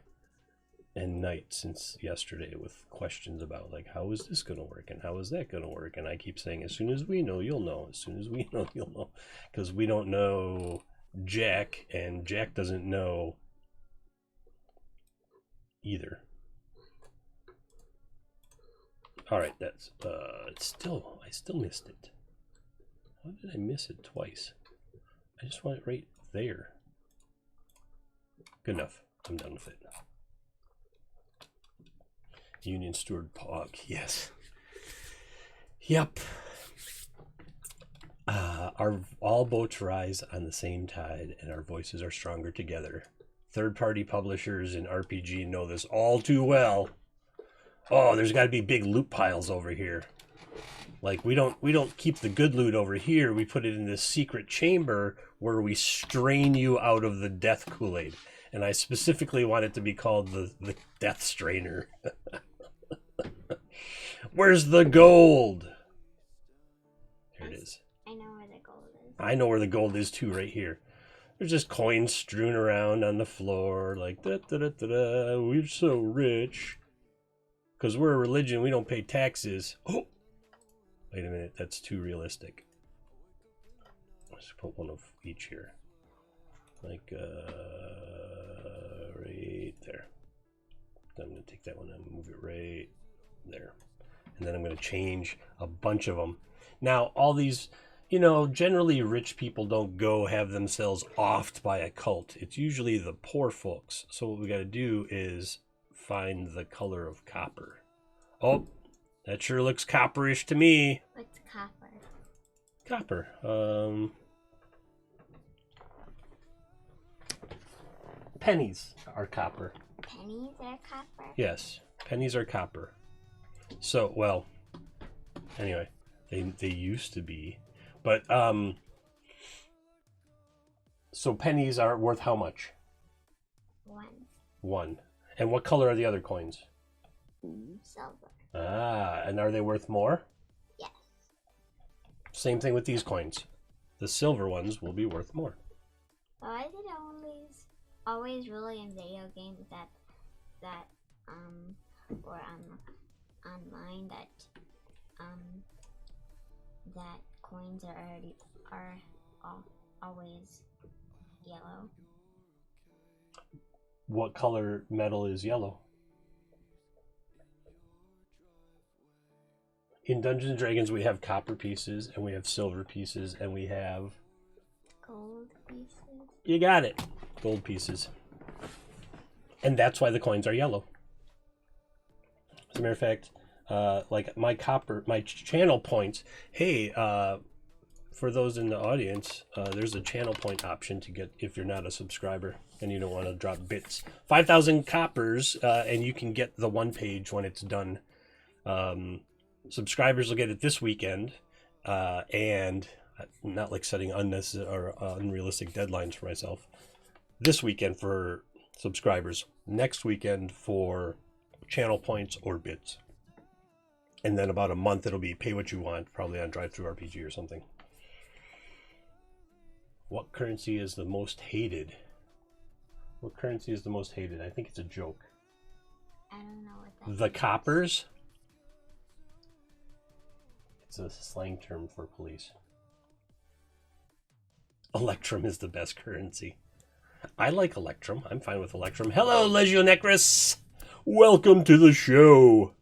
and night since yesterday with questions about like, how is this going to work and how is that going to work? And I keep saying, as soon as we know, you'll know. As soon as we know, you'll know. Because we don't know Jack, and Jack doesn't know either. All right, that's I still missed it. How did I miss it twice? I just want it right there. Good enough. I'm done with it. Union Steward Pog, yes. Yep. All boats rise on the same tide, and our voices are stronger together. Third-party publishers in RPG know this all too well. Oh, there's got to be big loot piles over here. Like we don't keep the good loot over here. We put it in this secret chamber where we strain you out of the death Kool-Aid. And I specifically want it to be called the Death Strainer. Where's the gold? Here it is. I know where the gold is. I know where the gold is too, right here. There's just coins strewn around on the floor, like da da da da da. We're so rich. Because we're a religion, we don't pay taxes. Oh, wait a minute, that's too realistic. Let's put one of each here. like right there. I'm going to take that one and move it right there. And then I'm going to change a bunch of them. Now, all these, you know, generally rich people don't go have themselves offed by a cult. It's usually the poor folks. So what we got to do is find the color of copper. Oh, that sure looks copperish to me. What's copper? Copper. Pennies are copper. Pennies are copper? Yes, pennies are copper. So, well, anyway, they used to be, but so pennies are worth how much? 1. 1. And what color are the other coins? Silver. Ah, and are they worth more? Yes. Same thing with these coins. The silver ones will be worth more. Why is it always really in video games that or online that coins are always yellow? What color metal is yellow? In Dungeons and Dragons, we have copper pieces, and we have silver pieces, and we have... Gold pieces? You got it. Gold pieces. And that's why the coins are yellow. As a matter of fact, like my channel points, hey, for those in the audience, there's a channel point option to get if you're not a subscriber and you don't want to drop bits. 5,000 coppers, and you can get the one page when it's done. Subscribers will get it this weekend, and I'm not like setting unnecessary or unrealistic deadlines for myself. This weekend for subscribers, next weekend for channel points or bits, and then about a month it'll be pay what you want, probably on Drive-Thru RPG or something. What currency is the most hated? What currency is the most hated? I think it's a joke. I don't know what that The coppers? It's a slang term for police. Electrum is the best currency. I like Electrum. I'm fine with Electrum. Hello, Legionecris! Welcome to the show!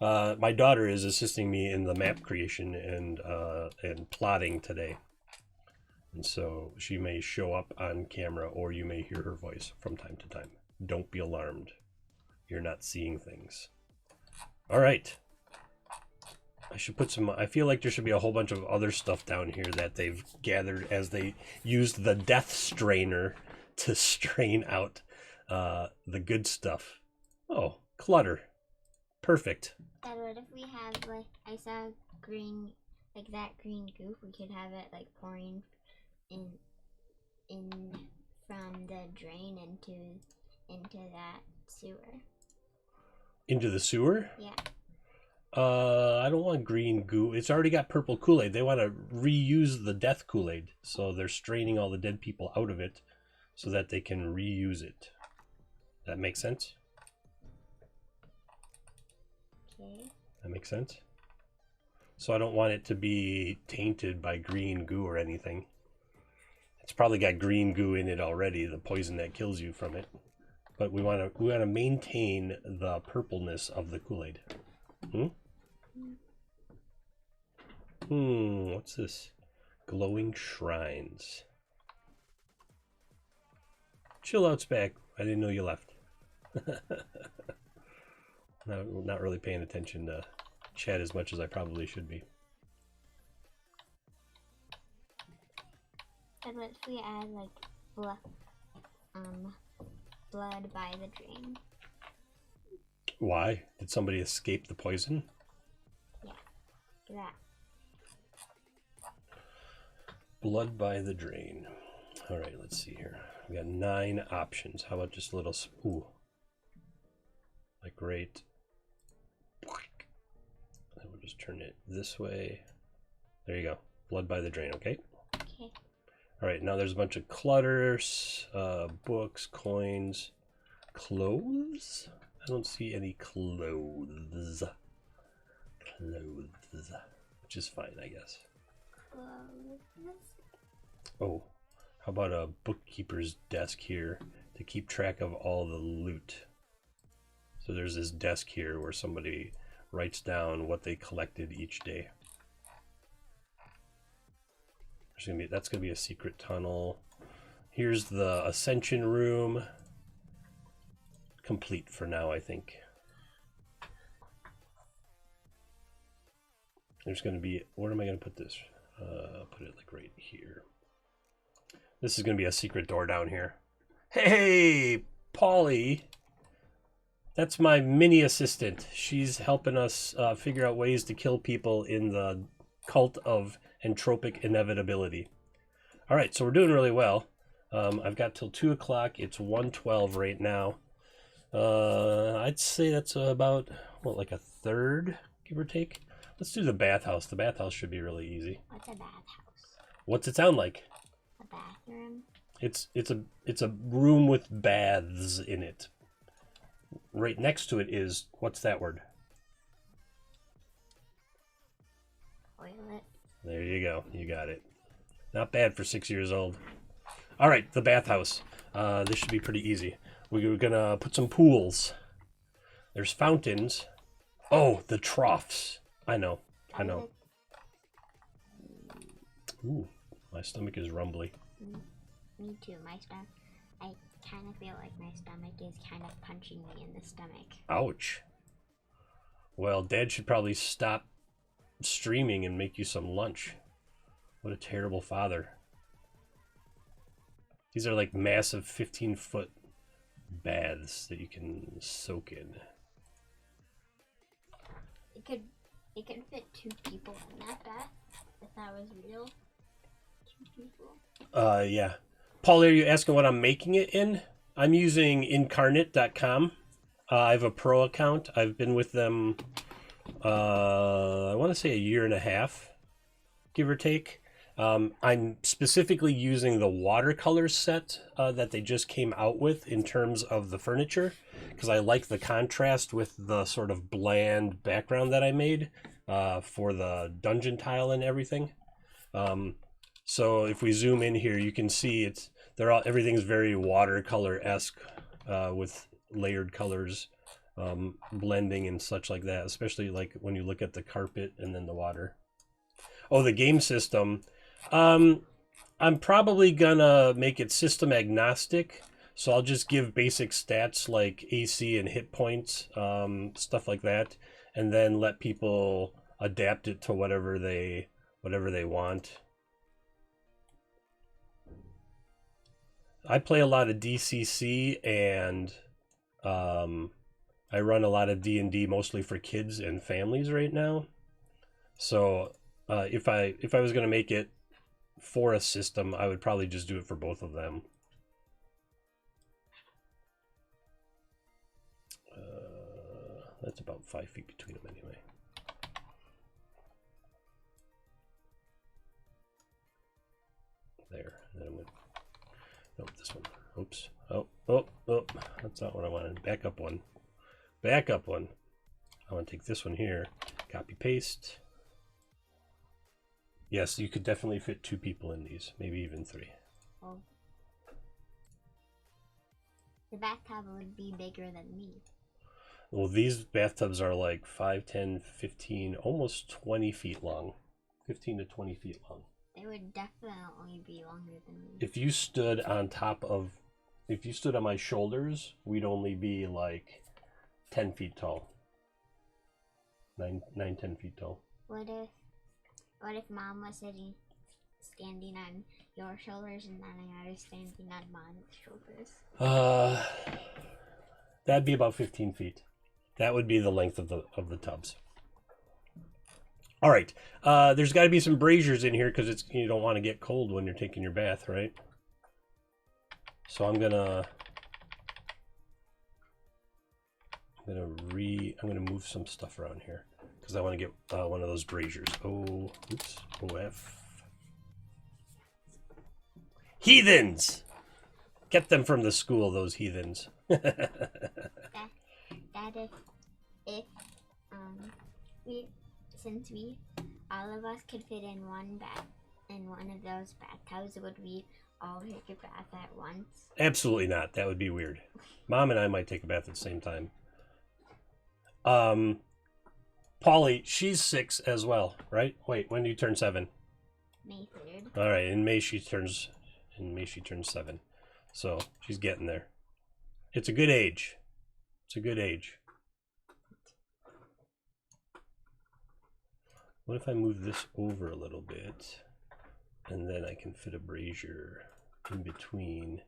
My daughter is assisting me in the map creation and plotting today. And so she may show up on camera or you may hear her voice from time to time. Don't be alarmed. You're not seeing things. All right. I should put some... I feel like there should be a whole bunch of other stuff down here that they've gathered as they used the death strainer to strain out the good stuff. Oh, clutter. Perfect. Dad, what if we have, like, I saw green, like that green goop, we could have it, like, pouring in from the drain into that sewer. Into the sewer? Yeah. I don't want green goo. It's already got purple Kool-Aid. They want to reuse the death Kool-Aid. So they're straining all the dead people out of it so that they can reuse it. That makes sense? Okay. That makes sense? So I don't want it to be tainted by green goo or anything. It's probably got green goo in it already, the poison that kills you from it. But we want to maintain the purpleness of the Kool-Aid. What's this? Glowing shrines. Chill out's back. I didn't know you left. Not really paying attention to chat as much as I probably should be. And what if we add, like, blood by the drain? Why? Did somebody escape the poison? Yeah. That. Blood by the drain. All right, let's see here. We got 9 options. How about just a little... Ooh. Like right... And we'll just turn it this way. There you go. Blood by the drain, okay? Okay. All right, now there's a bunch of clutters, books, coins, clothes. I don't see any clothes. Which is fine, I guess. Oh, How about a bookkeeper's desk here to keep track of all the loot? So there's this desk here where somebody writes down what they collected each day. That's gonna be a secret tunnel. Here's the Ascension Room. Complete for now, I think. There's gonna be, where am I gonna put this? Put it like right here. This is gonna be a secret door down here. Hey, Polly. That's my mini assistant. She's helping us figure out ways to kill people in the cult of entropic inevitability. All right, so we're doing really well. I've got till 2 o'clock. It's 1:12 right now. I'd say that's about, what, like a third, give or take? Let's do the bathhouse. The bathhouse should be really easy. What's a bathhouse? What's it sound like? A bathroom? It's a room with baths in it. Right next to it is, what's that word? Toilet. There you go. You got it. Not bad for 6 years old. All right, the bathhouse. This should be pretty easy. We're gonna put some pools. There's fountains. Oh, the troughs. I know. Ooh, my stomach is rumbly. Me too. My stomach. I kind of feel like my stomach is kind of punching me in the stomach. Ouch. Well, Dad should probably stop streaming and make you some lunch. What a terrible father. These are like massive 15-foot baths that you can soak in. It could fit 2 people in that bath if that was real. 2 people. Yeah. Paul, are you asking what I'm making it in? I'm using incarnate.com. I have a pro account. I've been with them, I want to say 1.5 years, give or take. I'm specifically using the watercolor set that they just came out with in terms of the furniture, because I like the contrast with the sort of bland background that I made for the dungeon tile and everything. So if we zoom in here, you can see everything's very watercolor-esque with layered colors, blending and such like that, especially like when you look at the carpet and then the water. Oh, the game system. I'm probably gonna make it system agnostic, so I'll just give basic stats like AC and hit points, stuff like that, and then let people adapt it to whatever they want. I play a lot of DCC, and I run a lot of D&D, mostly for kids and families right now. So if I was going to make it for a system, I would probably just do it for both of them. That's about 5 feet between them anyway. There. And then I'm going to... Nope, this one. Oops. Oh. That's not what I wanted. Back up one. I want to take this one here. Copy, paste. Yes, you could definitely fit 2 people in these. Maybe even 3. Well, the bathtub would be bigger than me. Well, these bathtubs are like 5, 10, 15, almost 20 feet long. 15 to 20 feet long. They would definitely be longer than me. If you stood on my shoulders, we'd only be like 10 feet tall. 9, 10 feet tall. What if Mom was standing on your shoulders and then I was standing on Mom's shoulders? That'd be about 15 feet. That would be the length of the tubs. All right. There's got to be some braziers in here because you don't want to get cold when you're taking your bath, right? So I'm gonna move some stuff around here because I want to get one of those braziers. Oh, oops. OF. Heathens! Get them from the school, those heathens. Since all of us could fit in one of those bathtubs, would we all take a bath at once? Absolutely not. That would be weird. Mom and I might take a bath at the same time. Polly, she's 6 as well, right? Wait, when do you turn 7? May 3rd. All right, in May she turns 7. So she's getting there. It's a good age. It's a good age. What if I move this over a little bit, and then I can fit a brazier in between?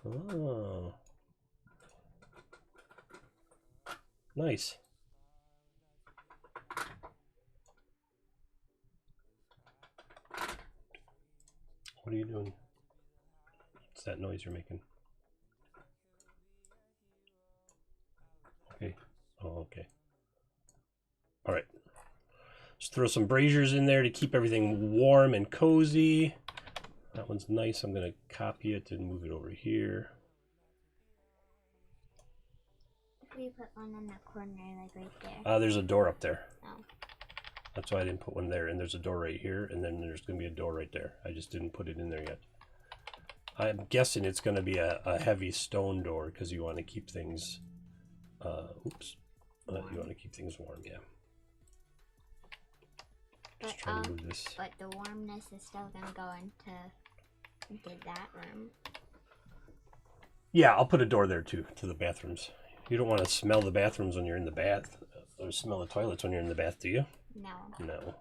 Oh, nice. What are you doing? What's that noise you're making? Okay. Oh, okay. All right. Just throw some braziers in there to keep everything warm and cozy. That one's nice. I'm going to copy it and move it over here. If we put one in the corner, like right there. There's a door up there. Oh. That's why I didn't put one there. And there's a door right here, and then there's going to be a door right there. I just didn't put it in there yet. I'm guessing it's going to be a heavy stone door because you want to keep things... you want to keep things warm, yeah. Just trying to move this. But the warmness is still going to go into that room. Yeah, I'll put a door there too, to the bathrooms. You don't want to smell the bathrooms when you're in the bath, or smell the toilets when you're in the bath, do you? No. No.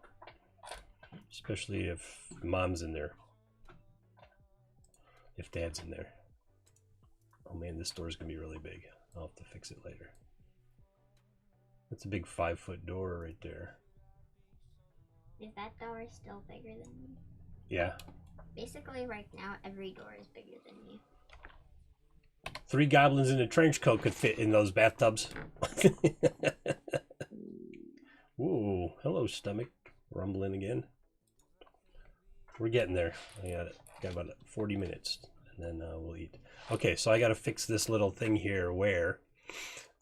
Especially if mom's in there. If dad's in there. Oh man, this door is going to be really big. I'll have to fix it later. That's a big 5-foot door right there. Is that door still bigger than me? Yeah. Basically, right now, every door is bigger than me. 3 goblins in a trench coat could fit in those bathtubs. Whoa, hello, stomach. Rumbling again. We're getting there. I got about 40 minutes, and then we'll eat. Okay, so I got to fix this little thing here where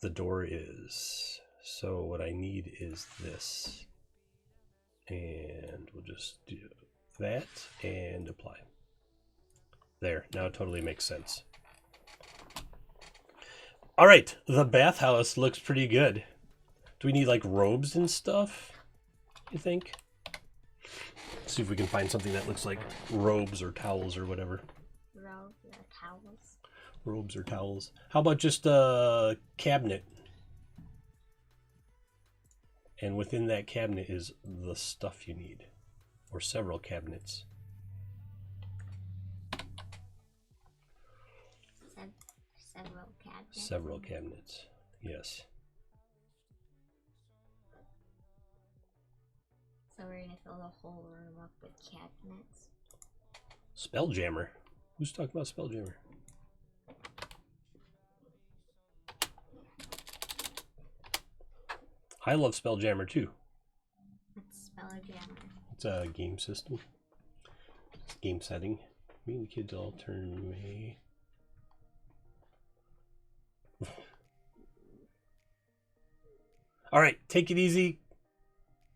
the door is. So what I need is this. And we'll just do that and apply. There, now it totally makes sense. All right, the bathhouse looks pretty good. Do we need like robes and stuff, you think? Let's see if we can find something that looks like robes or towels or whatever. Robes or towels? Robes or towels. How about just a cabinet? And within that cabinet is the stuff you need. Or several cabinets. Several cabinets? Several cabinets, yes. So we're going to fill the whole room up with cabinets? Spelljammer? Who's talking about Spelljammer? I love Spelljammer too. What's Spelljammer? It's a game system. It's game setting. Me and the kids all turn May. All right, take it easy.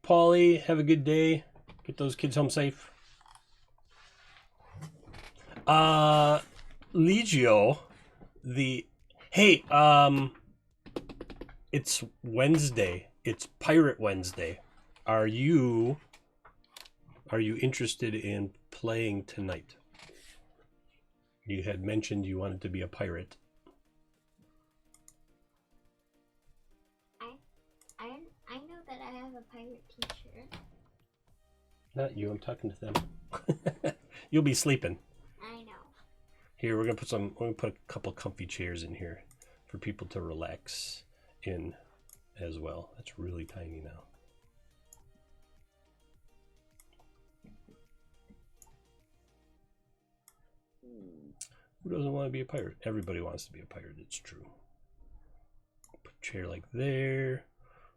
Polly, have a good day. Get those kids home safe. Legio, hey, it's Wednesday. It's Pirate Wednesday. Are you interested in playing tonight? You had mentioned you wanted to be a pirate. I know that I have a pirate teacher. Not you, I'm talking to them. You'll be sleeping. I know. Here, we're gonna put a couple comfy chairs in here for people to relax in as well. That's really tiny now. Who doesn't want to be a pirate? Everybody wants to be a pirate, it's true. Put a chair like there.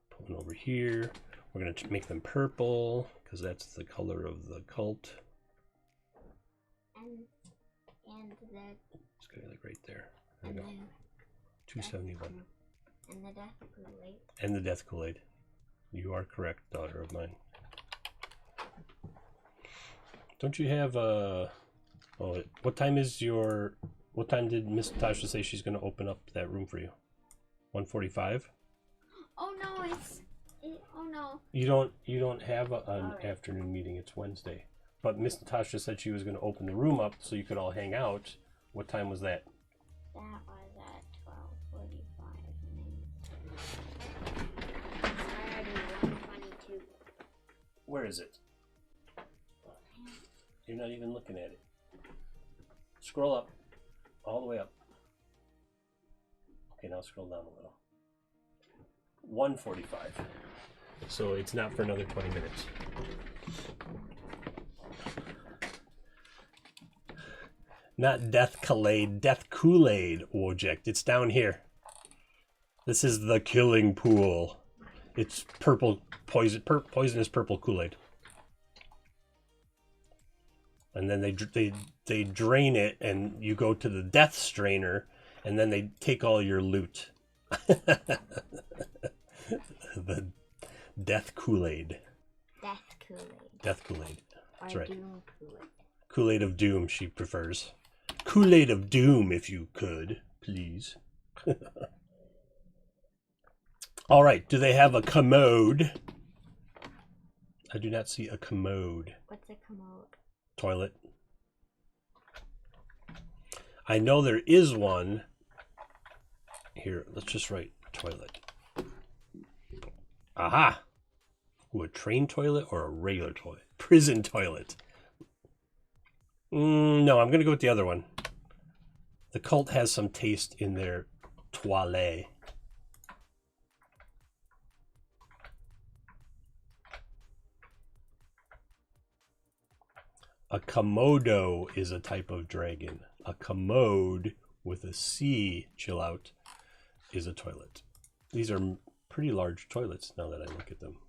Put one over here. We're going to make them purple because that's the color of the cult. And it's going to be like right there. There we go. 271. And the Death Kool-Aid. And the Death Kool-Aid. You are correct, daughter of mine. Don't you have a... Oh, what time is your... What time did Miss Natasha say she's going to open up that room for you? 1:45? Oh no, oh no. You don't have an afternoon meeting. It's Wednesday. But Miss Natasha said she was going to open the room up so you could all hang out. What time was that? That was at 12:45. It's already 1:22. Where is it? You're not even looking at it. Scroll up. All the way up. Okay, now scroll down a little. 1:45. So it's not for another 20 minutes. Not Death Kool-Aid, Death Kool-Aid Wojek. It's down here. This is the killing pool. It's purple poisonous purple Kool-Aid. And then they drain it, and you go to the death strainer, and then they take all your loot. The death Kool-Aid. Death Kool-Aid. Death Kool-Aid. That's right. Doom Kool-Aid. Kool-Aid of Doom, she prefers. Kool-Aid of Doom, if you could, please. All right. Do they have a commode? I do not see a commode. What's a commode? Toilet. I know there is one. Here, let's just write toilet. Aha! Ooh, a train toilet or a regular toilet? Prison toilet. No, I'm going to go with the other one. The cult has some taste in their toilet. A Komodo is a type of dragon. A commode with a C, chill out, is a toilet. These are pretty large toilets now that I look at them.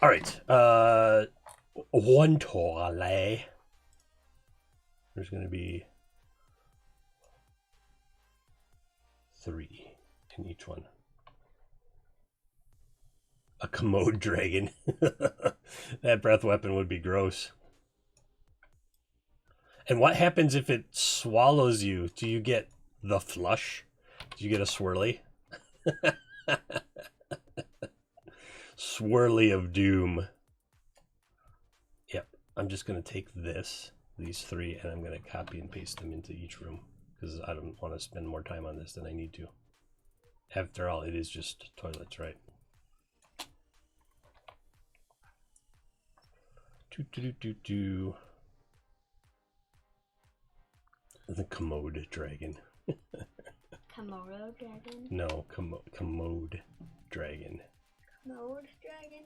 All right, one toilet. There's going to be 3 in each one. A commode dragon. That breath weapon would be gross. And what happens if it swallows you? Do you get the flush? Do you get a swirly? Swirly of doom. Yep, I'm just going to take these 3, and I'm going to copy and paste them into each room because I don't want to spend more time on this than I need to. After all, it is just toilets, right? The commode dragon. Komodo dragon? No, commode dragon. Commode dragon?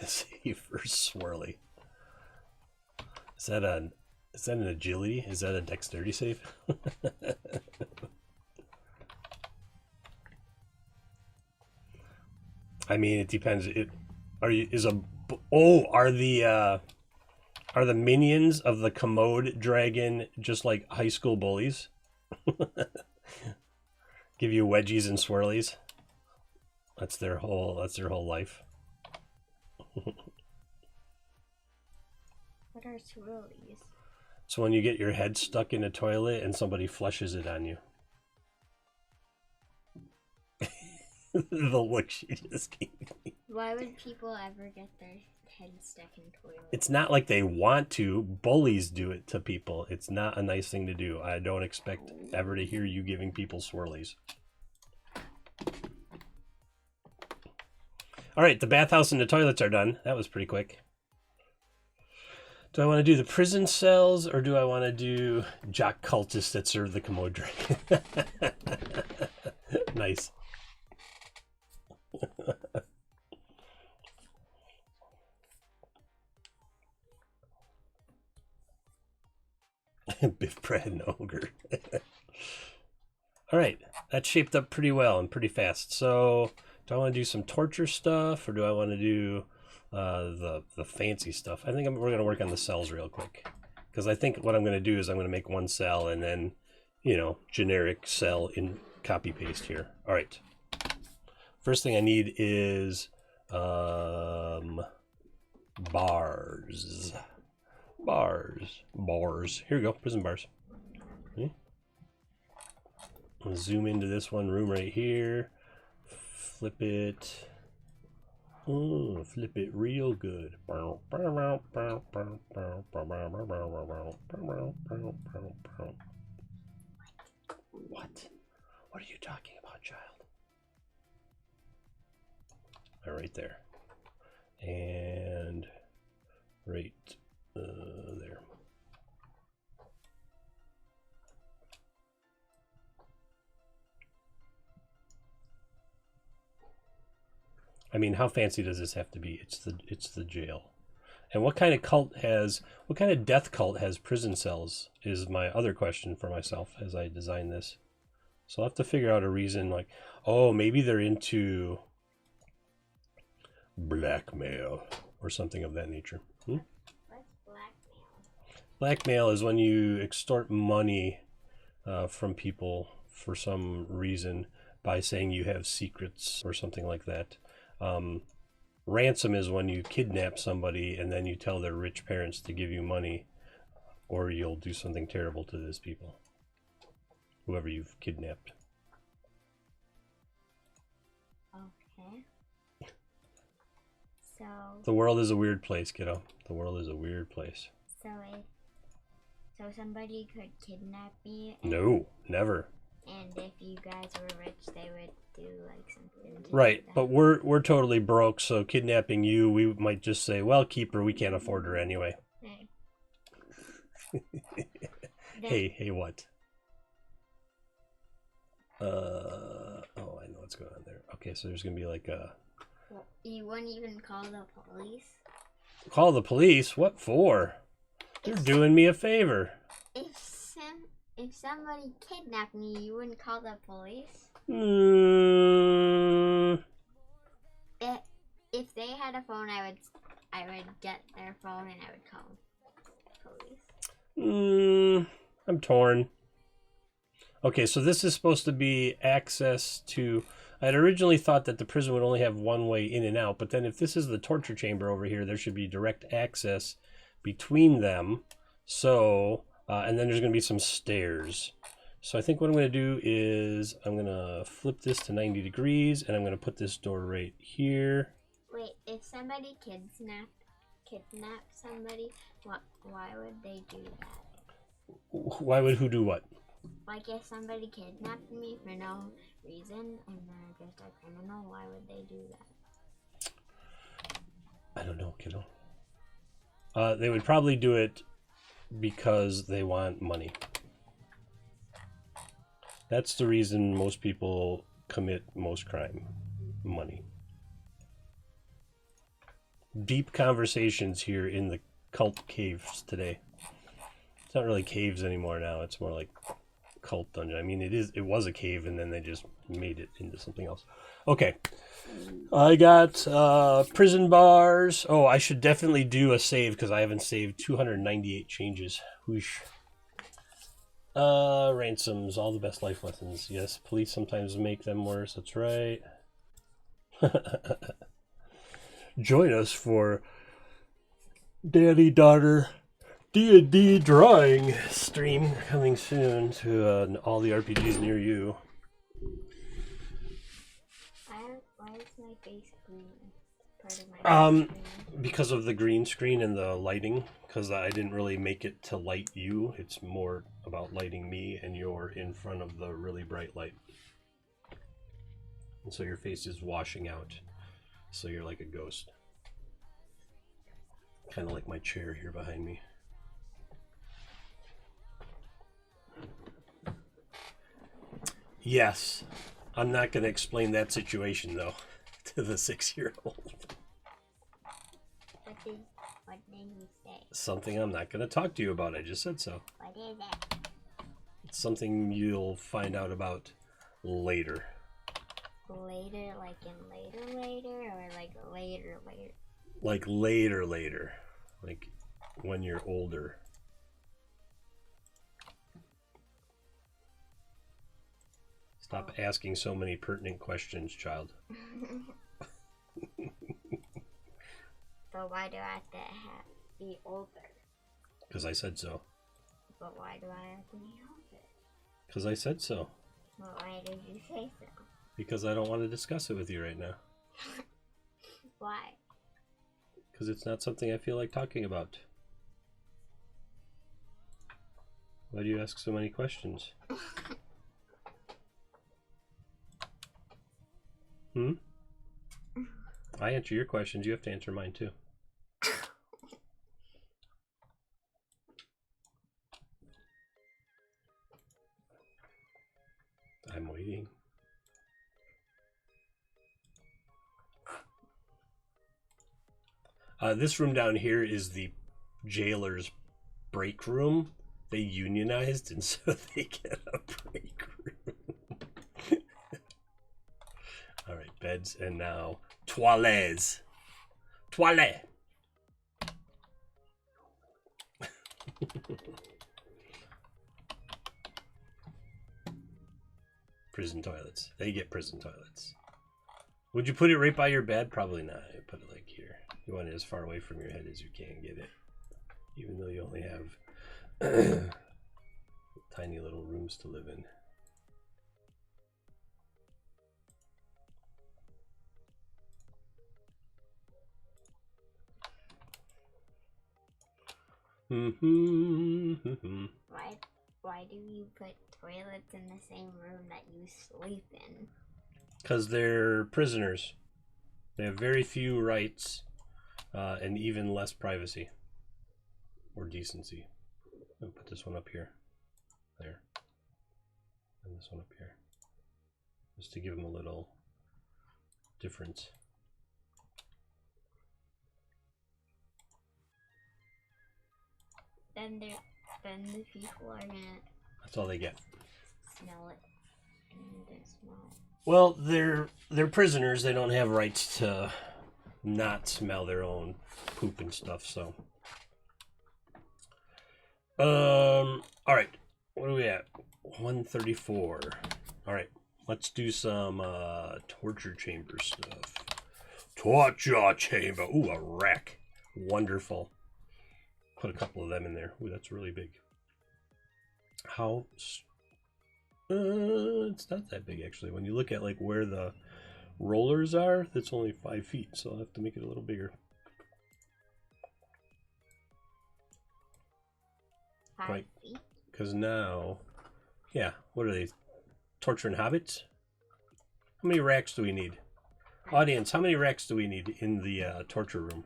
See, first swirly. Is that an agility? Is that a dexterity save? I mean, it depends. Are the minions of the commode dragon just like high school bullies? Give you wedgies and swirlies. That's their whole life. What are swirlies? So when you get your head stuck in a toilet and somebody flushes it on you. The look she just gave me. Why would people ever get their head stuck in toilets? It's not like they want to. Bullies do it to people. It's not a nice thing to do. I don't expect ever to hear you giving people swirlies. All right, the bathhouse and the toilets are done. That was pretty quick. Do I want to do the prison cells or do I want to do jock cultists that serve the commode dragon? Nice. Biff Brad and Ogre. All right, that shaped up pretty well and pretty fast. So, do I want to do some torture stuff, or do I want to do the fancy stuff? I think we're going to work on the cells real quick, because I think what I'm going to do is I'm going to make one cell and then, you know, generic cell in copy paste here. All right. First thing I need is bars. Here we go, prison bars. Okay. I'll zoom into this one room right here. Flip it. Oh, flip it real good. What? What are you talking about, child? Right there. And right there. I mean, how fancy does this have to be? It's the jail. And what kind of death cult has prison cells is my other question for myself as I design this. So I'll have to figure out a reason, like, oh, maybe they're into blackmail or something of that nature. What's blackmail? Blackmail is when you extort money from people for some reason by saying you have secrets or something like that. Ransom is when you kidnap somebody and then you tell their rich parents to give you money, or you'll do something terrible to those people, whoever you've kidnapped. Okay. So The world is a weird place, kiddo. The world is a weird place. So somebody could kidnap me. No, never. And if you guys were rich, they would do like something. Right, but we're totally broke, so kidnapping you, we might just say, well, keep her, we can't afford her anyway. Hey. Hey, what? Oh, I know what's going on there. Okay, so there's gonna be like a... Well, you wouldn't even call the police? Call the police? What for? You're doing me a favor. If somebody kidnapped me, you wouldn't call the police? If they had a phone, I would get their phone and I would call the police. I'm torn. Okay, so this is supposed to be access to... I had originally thought that the prison would only have one way in and out, but then if this is the torture chamber over here, there should be direct access between them. So... and then there's going to be some stairs. So I think what I'm going to do is I'm going to flip this to 90 degrees and I'm going to put this door right here. Wait, if somebody kidnapped somebody, why would they do that? Why would who do what? Like if somebody kidnapped me for no reason and they're just a criminal, why would they do that? I don't know, kiddo. They would probably do it because they want money. That's the reason most people commit most crime. Money. Deep conversations here in the cult caves today. It's not really caves anymore now. It's more like cult dungeon. I mean, it was a cave and then they just made it into something else. Okay. I got prison bars. Oh, I should definitely do a save because I haven't saved 298 changes. Whoosh. Ransoms, all the best life lessons. Yes, police sometimes make them worse. That's right. Join us for daddy-daughter D&D drawing stream coming soon to all the RPGs near you. Why is my face green? Part of my screen? Because of the green screen and the lighting, because I didn't really make it to light you. It's more about lighting me, and you're in front of the really bright light. And so your face is washing out. So you're like a ghost. Kind of like my chair here behind me. Yes. I'm not going to explain that situation, though, to the 6-year-old. What What did you say? Something I'm not going to talk to you about. I just said so. What is it? It's something you'll find out about later. Later, like in later, or like later? Like later. Like when you're older. Stop asking so many pertinent questions, child. But why do I have to be older? Because I said so. But why do I have to be older? Because I said so. Well, why did you say so? Because I don't want to discuss it with you right now. Why? Because it's not something I feel like talking about. Why do you ask so many questions? I answer your questions, you have to answer mine too. I'm waiting. This room down here is the jailer's break room. They unionized, and so they get a break room. All right, beds, and now toilets. Toilet. Prison toilets. They get prison toilets. Would you put it right by your bed? Probably not. I put it like here. You want it as far away from your head as you can get it. Even though you only have tiny little rooms to live in. Why do you put toilets in the same room that you sleep in? Because they're prisoners. They have very few rights and even less privacy or decency. I'll put this one up here. There. And this one up here. Just to give them a little difference. Then the people are gonna. That's all they get. Smell it in their small. Well, they're prisoners. They don't have rights to not smell their own poop and stuff. So, all right. What are we at? 134. All right. Let's do some torture chamber stuff. Torture chamber. Ooh, a rack. Wonderful. Put a couple of them in there. Ooh, that's really big. How? It's not that big actually. When you look at like where the rollers are, that's only 5 feet, so I'll have to make it a little bigger. 5 feet? Because now, yeah, what are they? Torturing hobbits? How many racks do we need? Audience, how many racks do we need in the torture room?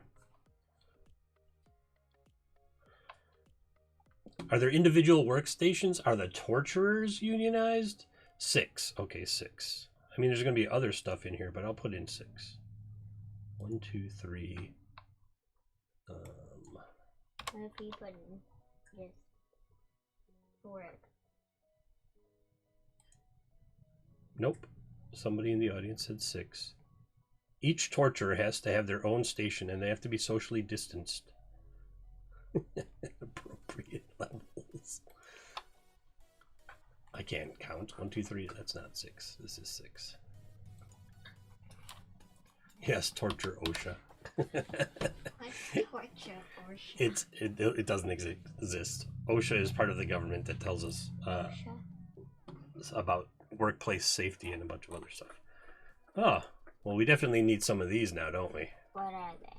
Are there individual workstations? Are the torturers unionized? 6. Okay, 6. I mean, there's going to be other stuff in here, but I'll put in 6. 1, 2, 3. What if we put in just 4? Nope. Somebody in the audience said 6. Each torturer has to have their own station, and they have to be socially distanced. Appropriate levels. I can't count. 1, 2, 3. That's not 6. This is 6. Yes, torture OSHA. What's torture OSHA? It doesn't exist. OSHA is part of the government that tells us about workplace safety and a bunch of other stuff. Oh, well, we definitely need some of these now, don't we? What are they?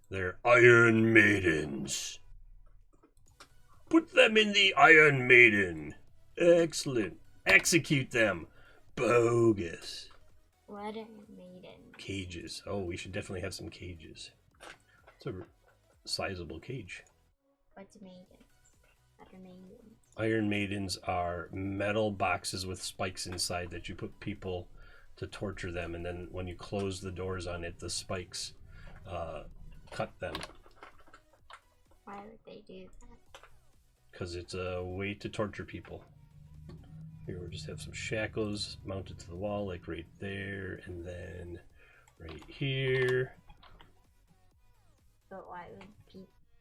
They're Iron Maidens. Put them in the Iron Maiden. Excellent. Execute them. Bogus. What are maidens? Cages. Oh, we should definitely have some cages. It's a sizable cage. What's maidens? What are maidens? Iron Maidens are metal boxes with spikes inside that you put people to torture them, and then when you close the doors on it, the spikes cut them. Why would they do that? Because it's a way to torture people. Here we'll just have some shackles mounted to the wall, like right there, and then right here. But why would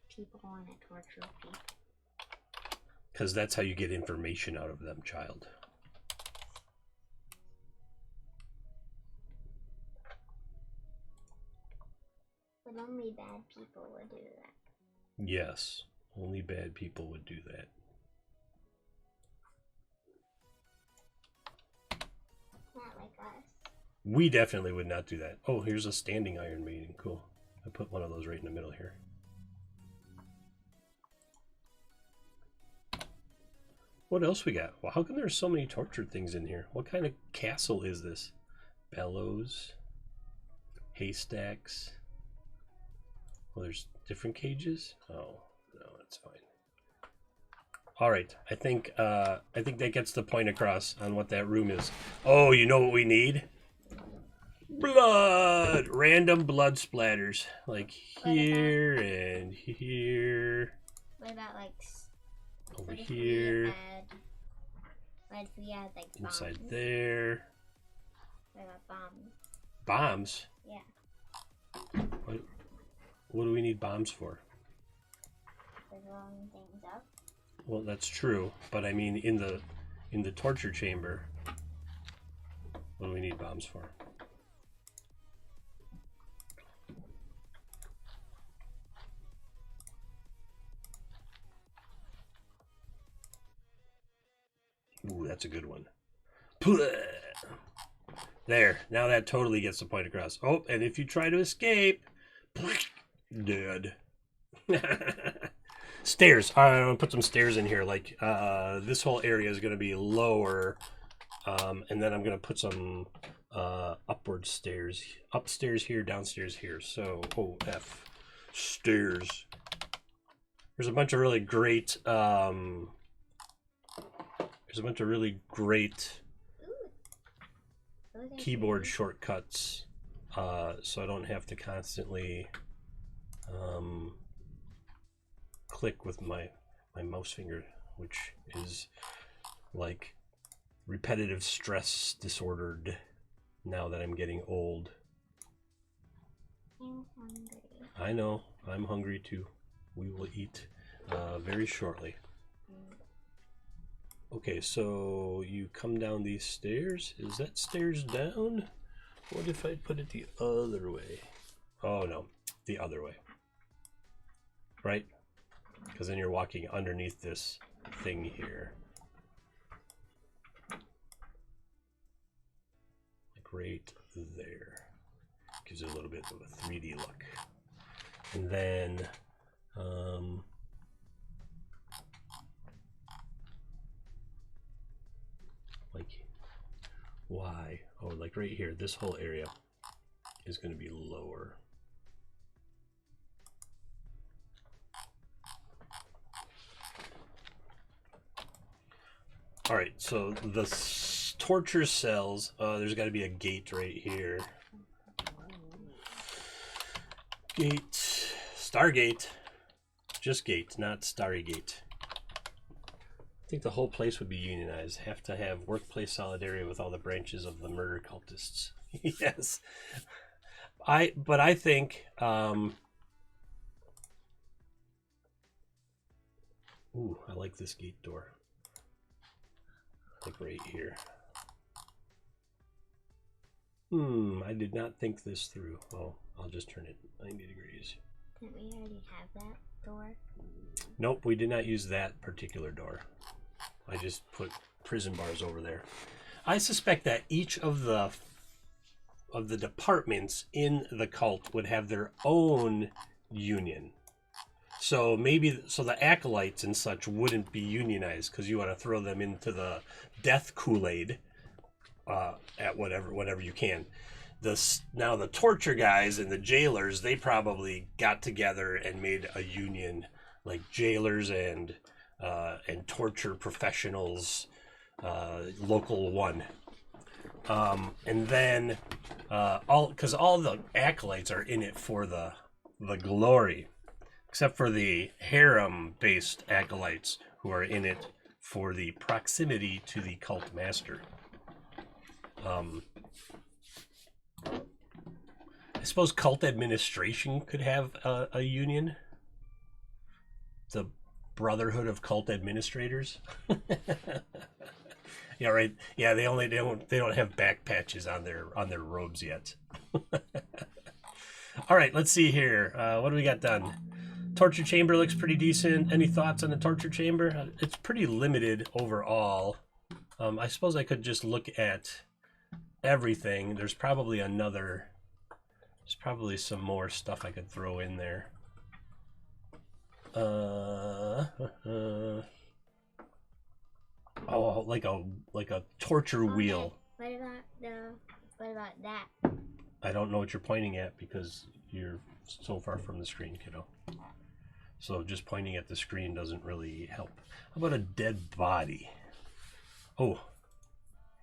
people want to torture people? Because that's how you get information out of them, child. But only bad people would do that. Yes, only bad people would do that. Not like us. We definitely would not do that. Oh, here's a standing Iron Maiden. Cool. I put one of those right in the middle here. What else we got? Well, how come there's so many tortured things in here? What kind of castle is this? Bellows. Haystacks. Well, there's different cages? Oh, no, that's fine. All right, I think that gets the point across on what that room is. Oh, you know what we need? Blood! Random blood splatters. Like here and here. What about like over here. What if we had like bombs? Inside there. What about bombs? Bombs? Yeah. What do we need bombs for? For blowing things up. Well, that's true, but I mean in the torture chamber, what do we need bombs for? Ooh, that's a good one. There, now that totally gets the point across. Oh, and if you try to escape, dead. Stairs. I'm gonna put some stairs in here. Like this whole area is gonna be lower, and then I'm gonna put some upward stairs, upstairs here, downstairs here. So OF stairs. There's a bunch of really great. There's a bunch of really great keyboard shortcuts, so I don't have to constantly click with my mouse finger, which is like repetitive stress disordered now that I'm getting old. I'm hungry. I know, I'm hungry too. We will eat very shortly. Okay, so you come down these stairs. Is that stairs down? What if I put it the other way? Oh no, the other way. Right? Because then you're walking underneath this thing here. Like right there. Gives it a little bit of a 3D look. And then like why? Oh, like right here, this whole area is going to be lower. All right, so the torture cells, there's got to be a gate right here. Gate, Stargate, just gate, not Stargate. I think the whole place would be unionized. Have to have workplace solidarity with all the branches of the murder cultists. Yes, but I think. Ooh, I like this gate door. Like right here. I did not think this through. Oh, I'll just turn it 90 degrees. Didn't we already have that door? Nope, we did not use that particular door. I just put prison bars over there. I suspect that each of the departments in the cult would have their own union. So maybe the acolytes and such wouldn't be unionized because you want to throw them into the death Kool-Aid at whatever you can. Now the torture guys and the jailers, they probably got together and made a union, like jailers and torture professionals, local one. And then because all the acolytes are in it for the glory. except for the harem-based acolytes who are in it for the proximity to the cult master. I suppose cult administration could have a union. The Brotherhood of Cult Administrators. Yeah, right. Yeah, they don't have back patches on their robes yet. All right, let's see here. What do we got done? Torture chamber looks pretty decent. Any thoughts on the torture chamber? It's pretty limited overall. I suppose I could just look at everything. There's probably some more stuff I could throw in there. Oh, like a torture wheel. What about that? I don't know what you're pointing at because you're so far from the screen, kiddo. So just pointing at the screen doesn't really help. How about a dead body? Oh,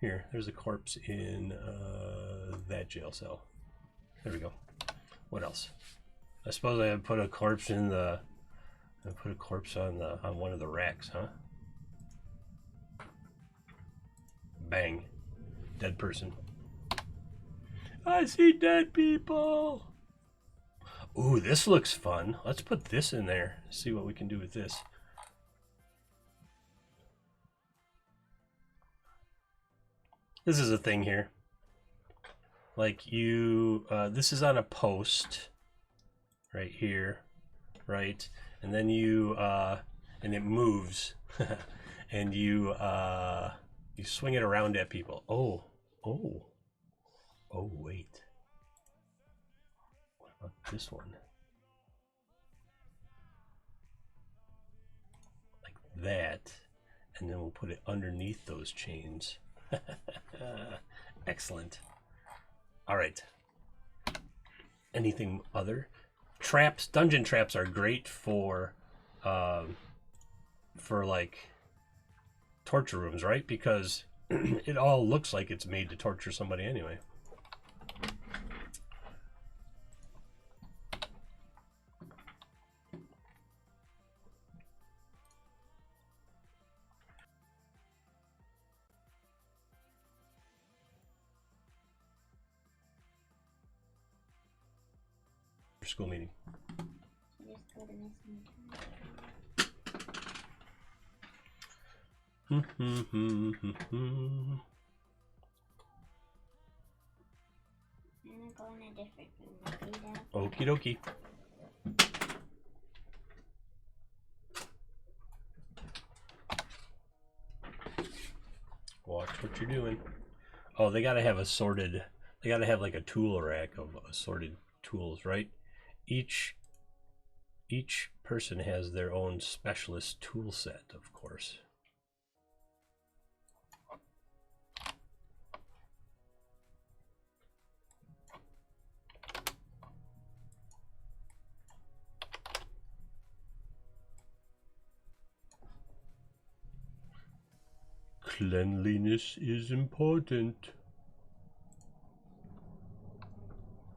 there's a corpse in that jail cell. There we go. What else? I suppose I would put a corpse on one of the racks, huh? Bang. Dead person. I see dead people. Ooh, this looks fun. Let's put this in there. See what we can do with this. This is a thing here. Like this is on a post right here, right? And then and it moves, and you swing it around at people. Oh, wait. What about this one? Like that, and then we'll put it underneath those chains. Excellent. All right. Anything other? Traps, dungeon traps are great for like torture rooms, right? Because it all looks like it's made to torture somebody anyway. School meeting. Just go to missing time. I'm gonna go in a different room. Okie dokie. Watch what you're doing. Oh, they gotta have they gotta have like a tool rack of assorted tools, right? Each person has their own specialist tool set, of course. Cleanliness is important.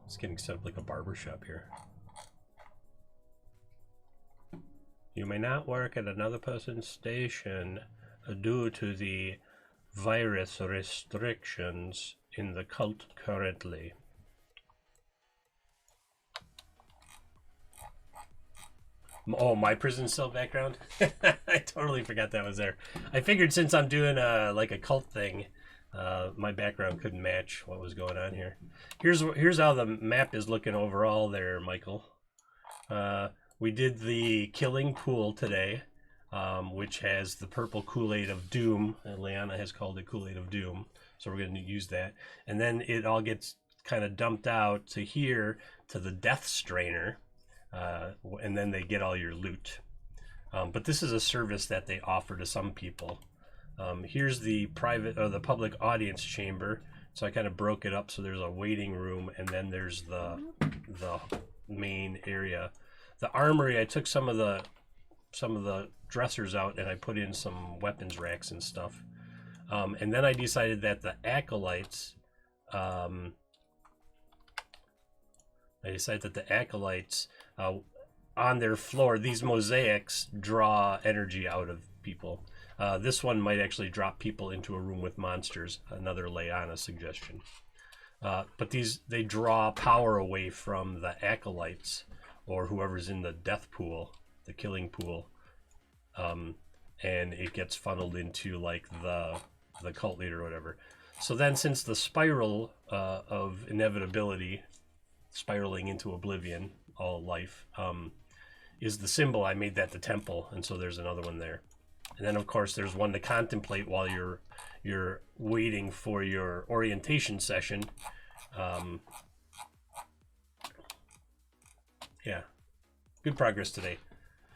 It's getting set up like a barber shop here. You may not work at another person's station due to the virus restrictions in the cult currently. Oh, my prison cell background? I totally forgot that was there. I figured since I'm doing like a cult thing, my background couldn't match what was going on here. Here's how the map is looking overall there, Michael. We did the killing pool today, which has the purple Kool-Aid of Doom. Leanna has called it Kool-Aid of Doom, so we're going to use that. And then it all gets kind of dumped out to here to the Death Strainer, and then they get all your loot. But this is a service that they offer to some people. Here's the private or the public audience chamber. So I kind of broke it up so there's a waiting room, and then there's the main area. The armory, I took some of the dressers out and I put in some weapons racks and stuff. And then I decided that the acolytes, on their floor, these mosaics draw energy out of people. This one might actually drop people into a room with monsters. Another Leanna suggestion. But they draw power away from the acolytes or whoever's in the death pool, the killing pool, and it gets funneled into like the cult leader or whatever. So then, since the spiral of inevitability, spiraling into oblivion, all life, is the symbol, I made that the temple, and so there's another one there. And then, of course, there's one to contemplate while you're waiting for your orientation session. Yeah, good progress today.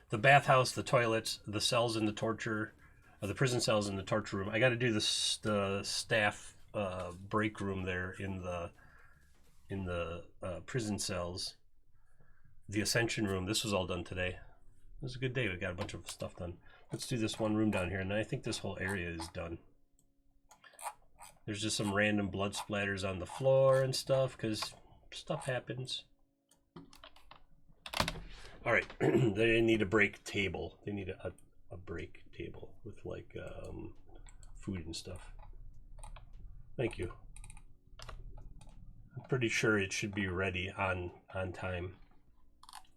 The bathhouse, the toilets, the cells in the torture, the prison cells in the torture room. I got to do the staff break room there in the prison cells. The Ascension Room. This was all done today. It was a good day. We got a bunch of stuff done. Let's do this one room down here, and I think this whole area is done. There's just some random blood splatters on the floor and stuff, because stuff happens. All right, they need a break table. They need a break table with like food and stuff. Thank you. I'm pretty sure it should be ready on time.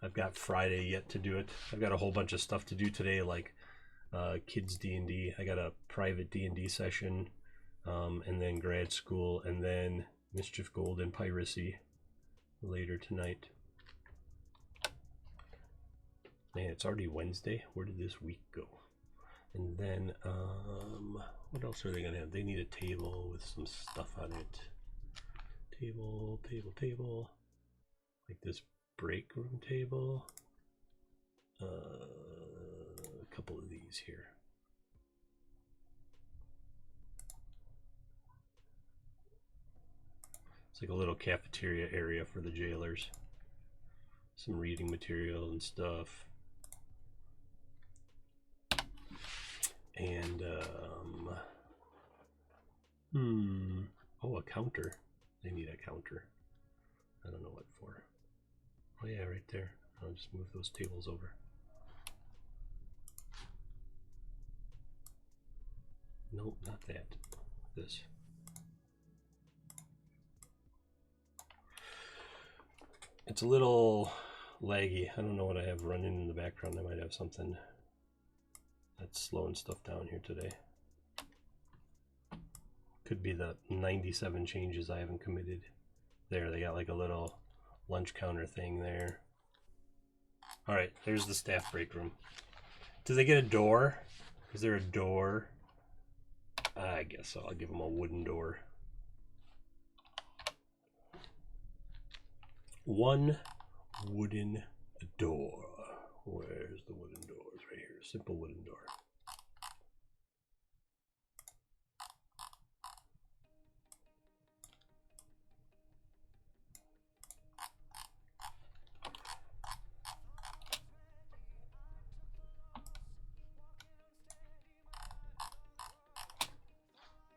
I've got Friday yet to do it. I've got a whole bunch of stuff to do today, like kids D&D. I got a private D&D session, and then grad school, and then Mischief Gold and Piracy later tonight. Man, it's already Wednesday. Where did this week go? And then, what else are they gonna have? They need a table with some stuff on it. Table. Like this break room table. A couple of these here. It's like a little cafeteria area for the jailers. Some reading material and stuff. And oh, a counter. They need a counter. I don't know what for. Oh yeah, right there. I'll just move those tables over. Nope, not that. This. It's a little laggy. I don't know what I have running in the background. I might have something that's slowing stuff down here today. Could be the 97 changes I haven't committed. There, they got like a little lunch counter thing there. All right, there's the staff break room. Do they get a door? Is there a door? I guess so. I'll give them a wooden door. One wooden door. Where's the wooden doors? Right here. Simple wooden door.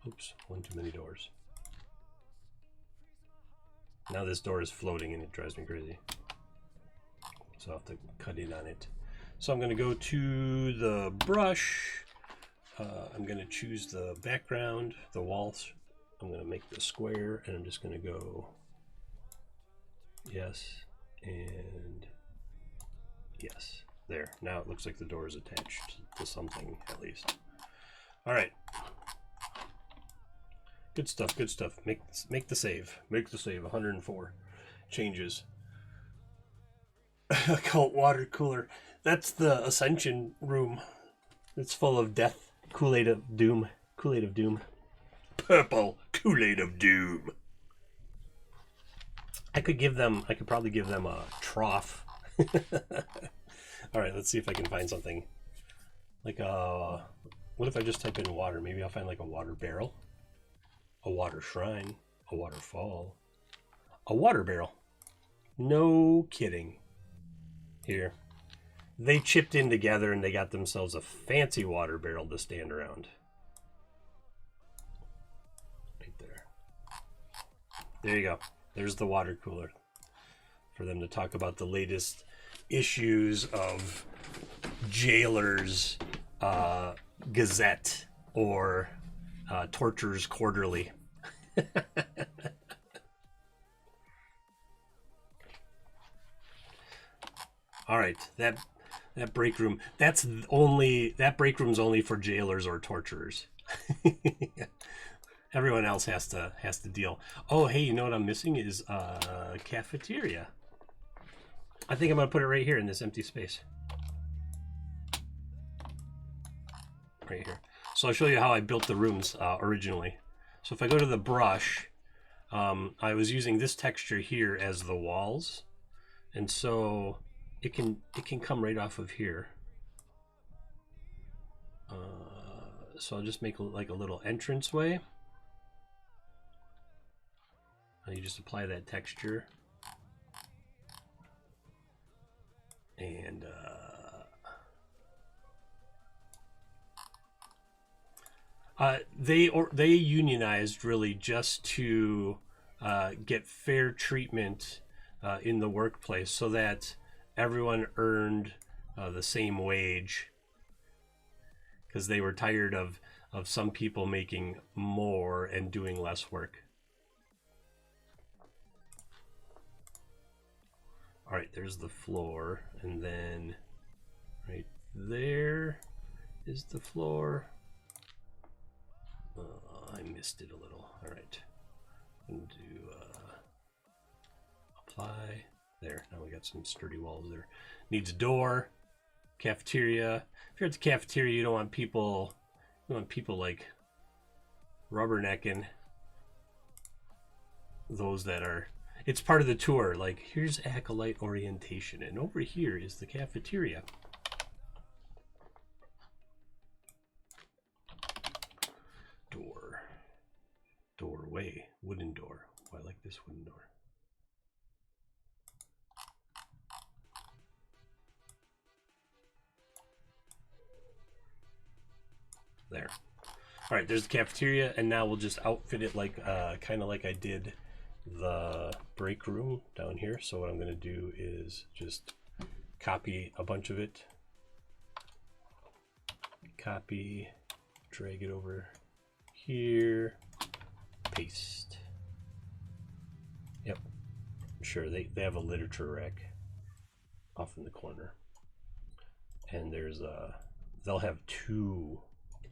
Oops, one too many doors. Now this door is floating and it drives me crazy. So I'll have to cut in on it. So I'm going to go to the brush. I'm going to choose the background, the walls. I'm going to make the square, and I'm just going to go yes and yes. There. Now it looks like the door is attached to something at least. All right. Good stuff, good stuff. Make the save. Make the save. 104 changes. Cult water cooler. That's the Ascension Room. It's full of death. Kool-Aid of doom. Kool-Aid of doom. Purple Kool-Aid of doom. I could probably give them a trough. All right, let's see if I can find something. Like what if I just type in water? Maybe I'll find like a water barrel. A water shrine, a waterfall, a water barrel. No kidding. Here. They chipped in together and they got themselves a fancy water barrel to stand around. Right there. There you go. There's the water cooler. For them to talk about the latest issues of Jailer's Gazette or Torturer's Quarterly. All right, that break room. That break room's only for jailers or torturers. Everyone else has to deal. Oh, hey, you know what I'm missing is cafeteria. I think I'm gonna put it right here in this empty space. Right here. So I'll show you how I built the rooms originally. So if I go to the brush, I was using this texture here as the walls, and so it can come right off of here. So I'll just make like a little entranceway. You just apply that texture, and they unionized really just to get fair treatment in the workplace, so that everyone earned the same wage, because they were tired of some people making more and doing less work. All right, there's the floor, and then right there is the floor. I missed it a little. All right, I'm gonna do apply. There, now we got some sturdy walls there. Needs a door. Cafeteria. If you're at the cafeteria, you don't want people like rubbernecking those that are. It's part of the tour. Like, here's acolyte orientation, and over here is the cafeteria. Door. Doorway. Wooden door. Oh, I like this wooden door. There. All right, there's the cafeteria, and now we'll just outfit it like kind of like I did the break room down here. So what I'm going to do is just copy a bunch of it, copy, drag it over here, paste. Yep, sure, they have a literature rack off in the corner, and there's they'll have 2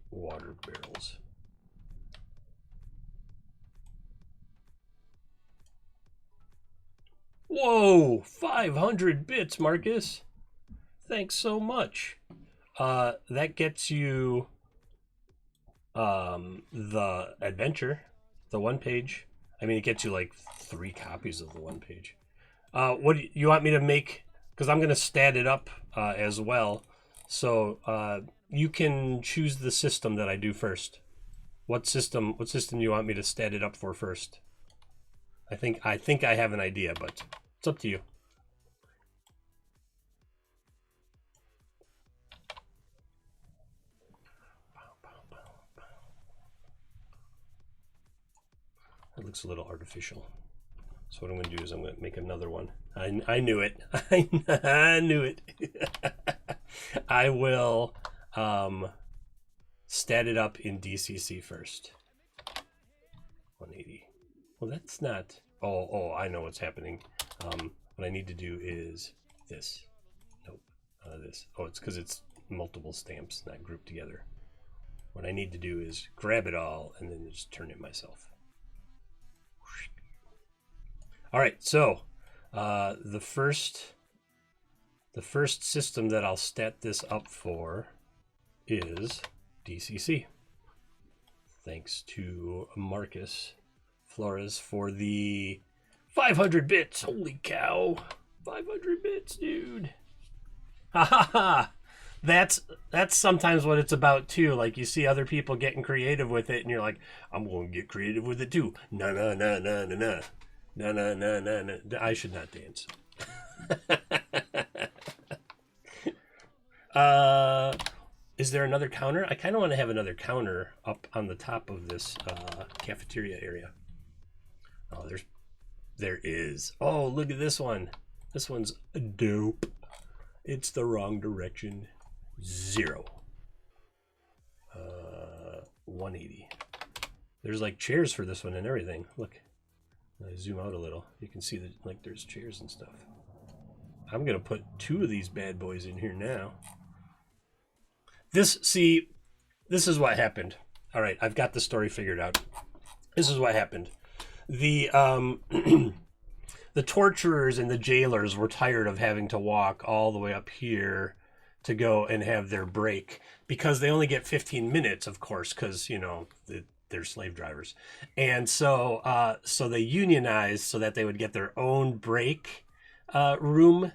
water barrels. Whoa, 500 bits, Marcus. Thanks so much. That gets you the adventure, the 1 page. I mean, it gets you like 3 copies of the 1 page. What do you want me to make? Because I'm going to stat it up as well. So you can choose the system that I do first. What system do you want me to stat it up for first? I think I have an idea, but it's up to you. That looks a little artificial. So what I'm going to do is I'm going to make another one. I knew it. I knew it. I will stat it up in DCC first. 180. Well, that's not. Oh, I know what's happening. What I need to do is this. Nope. This. Oh, it's because it's multiple stamps, not grouped together. What I need to do is grab it all and then just turn it myself. All right. So the first system that I'll stat this up for is DCC. Thanks to Marcus Flores for the 500 bits. Holy cow. 500 bits, dude. Ha ha ha. That's sometimes what it's about too. Like, you see other people getting creative with it and you're like, I'm going to get creative with it too. No. No. I should not dance. Is there another counter? I kind of want to have another counter up on the top of this cafeteria area. Oh, there is. Oh, look at this one. This one's dope. It's the wrong direction. 0. 180. There's like chairs for this one and everything. Look, I zoom out a little. You can see that like there's chairs and stuff. I'm gonna put 2 of these bad boys in here now. This is what happened. All right, I've got the story figured out. This is what happened. The the torturers and the jailers were tired of having to walk all the way up here to go and have their break, because they only get 15 minutes, of course, because, you know, they're slave drivers. And so so they unionized so that they would get their own break room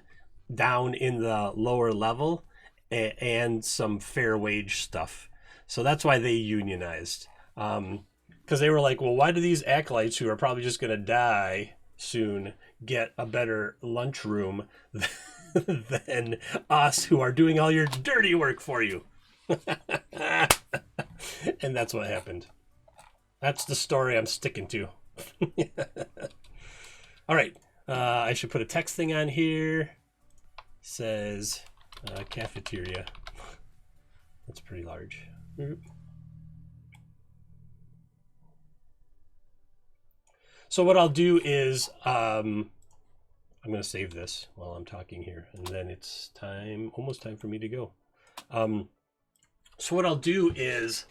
down in the lower level, and some fair wage stuff. So that's why they unionized. Because they were like, well, why do these acolytes who are probably just going to die soon get a better lunchroom than us who are doing all your dirty work for you? And that's what happened. That's the story I'm sticking to. All right. I should put a text thing on here. Says cafeteria. That's pretty large. So what I'll do is I'm going to save this while I'm talking here, and then it's time, almost time for me to go. So what I'll do is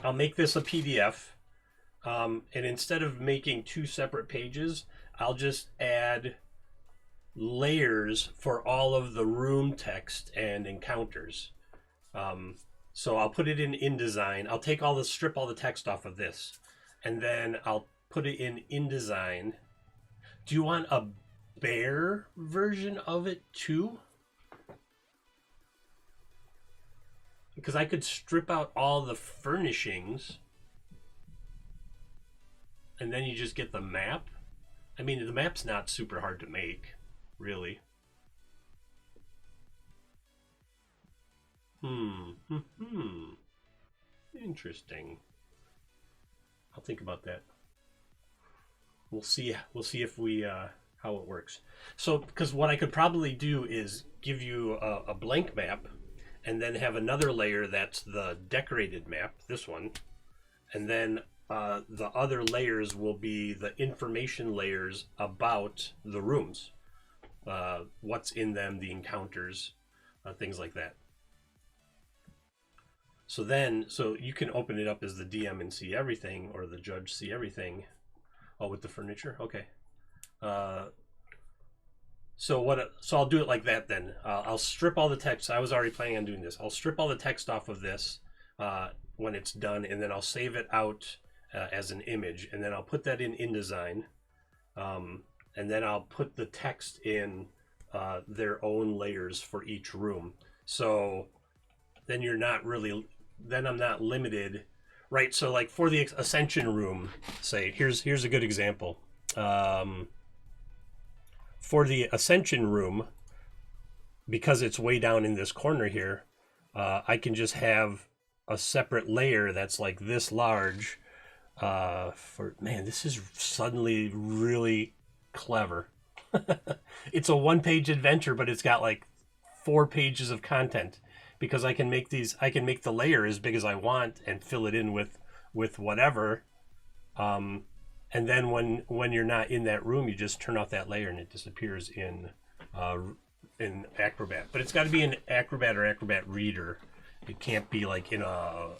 I'll make this a PDF, and instead of making 2 separate pages, I'll just add layers for all of the room text and encounters. So I'll put it in InDesign. I'll take strip all the text off of this, and then I'll put it in InDesign. Do you want a bare version of it too? Because I could strip out all the furnishings and then you just get the map. I mean, the map's not super hard to make, really. Interesting. I'll think about that. We'll see if we how it works. So, because what I could probably do is give you a blank map, and then have another layer that's the decorated map, this one, and then the other layers will be the information layers about the rooms, what's in them, the encounters, things like that. So you can open it up as the DM and see everything, or the judge see everything. Oh, with the furniture? Okay. So I'll do it like that then. I'll strip all the text. I was already planning on doing this. I'll strip all the text off of this when it's done, and then I'll save it out as an image, and then I'll put that in InDesign, and then I'll put the text in their own layers for each room. So then I'm not limited, right? So like for the Ascension Room, say, here's a good example. For the Ascension Room, because it's way down in this corner here, I can just have a separate layer that's like this large. Man, this is suddenly really clever. It's a 1-page adventure, but it's got like 4 pages of content, because I can make the layer as big as I want and fill it in with whatever. And then when you're not in that room, you just turn off that layer and it disappears in Acrobat. But it's got to be in Acrobat or Acrobat Reader. It can't be like in a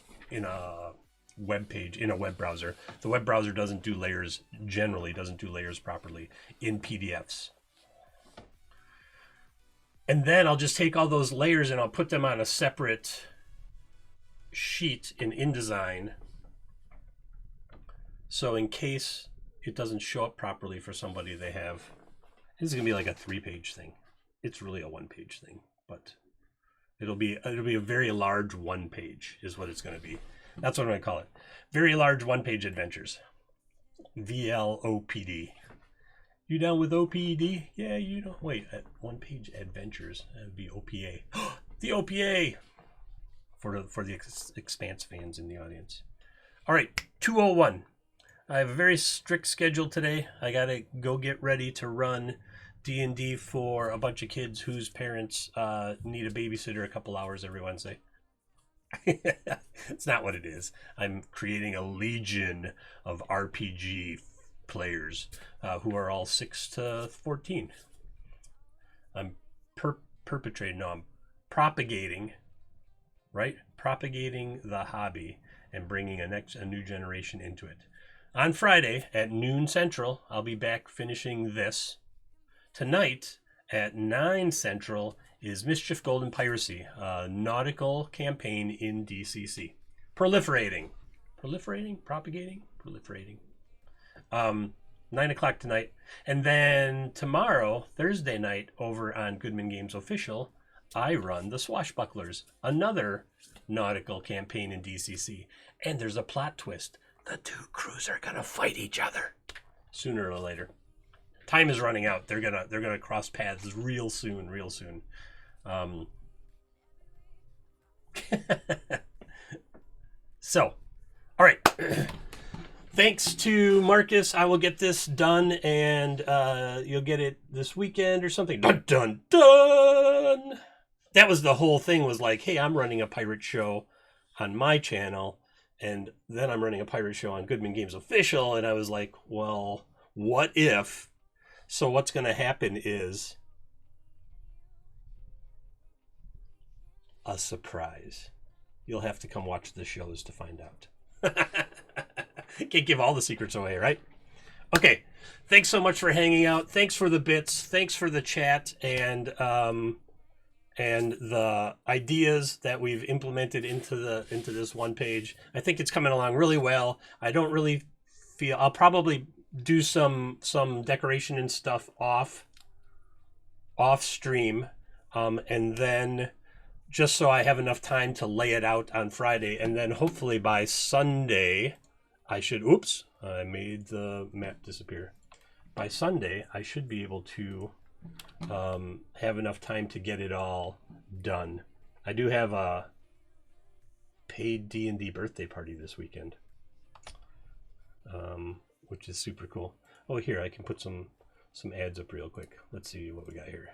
web page, in a web browser. The web browser generally doesn't do layers properly in PDFs. And then I'll just take all those layers and I'll put them on a separate sheet in InDesign. So in case it doesn't show up properly for somebody, this is gonna be like a 3-page thing. It's really a 1-page thing, but it'll be a very large 1-page is what it's gonna be. That's what I'm gonna call it. Very large 1-page adventures. VLOPD. You down with OPED? Yeah, you know. Wait, 1-page adventures. That would be OPA. The OPA for the Expanse fans in the audience. All right, 201. I have a very strict schedule today. I gotta go get ready to run D&D for a bunch of kids whose parents need a babysitter a couple hours every Wednesday. It's not what it is. I'm creating a legion of RPG players who are all 6 to 14. I'm I'm propagating, right? Propagating the hobby and bringing a new generation into it. On Friday at noon Central, I'll be back finishing this. Tonight at 9 Central is Mischief Golden Piracy, a nautical campaign in DCC. Proliferating. Propagating? Proliferating. 9 o'clock tonight. And then tomorrow, Thursday night, over on Goodman Games Official, I run the Swashbucklers, another nautical campaign in DCC. And there's a plot twist. The two crews are gonna fight each other sooner or later. Time is running out. They're gonna cross paths real soon. So, all right. Thanks to Marcus. I will get this done, and you'll get it this weekend or something. Dun dun dun. That was the whole thing. Was like, hey, I'm running a pirate show on my channel, and then I'm running a pirate show on Goodman Games Official, and I was like, well, what if? So what's going to happen is a surprise. You'll have to come watch the shows to find out. Can't give all the secrets away, right? Okay. Thanks so much for hanging out. Thanks for the bits. Thanks for the chat and the ideas that we've implemented into this one page. I think it's coming along really well. I don't really feel I'll probably do some decoration and stuff off stream, and then just so I have enough time to lay it out on Friday, and then hopefully by Sunday I should I made the map disappear. By Sunday I should be able to have enough time to get it all done. I do have a paid D&D birthday party this weekend, which is super cool. Oh, here, I can put some ads up real quick. Let's see what we got here.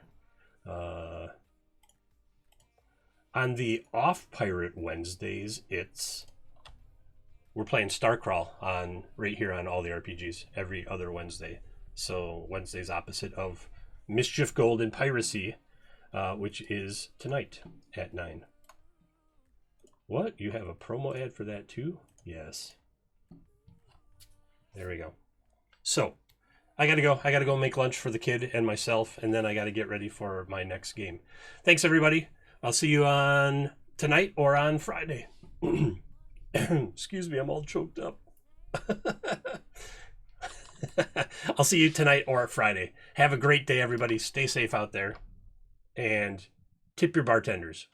On the off Pirate Wednesdays, we're playing Starcrawl right here on all the RPGs every other Wednesday. So Wednesday's opposite of Mischief Golden Piracy, which is tonight at 9. What? You have a promo ad for that too? Yes. There we go. So, I gotta go. I gotta go make lunch for the kid and myself, and then I gotta get ready for my next game. Thanks, everybody. I'll see you on tonight or on Friday. Excuse me, I'm all choked up. I'll see you tonight or Friday. Have a great day, everybody. Stay safe out there. And tip your bartenders.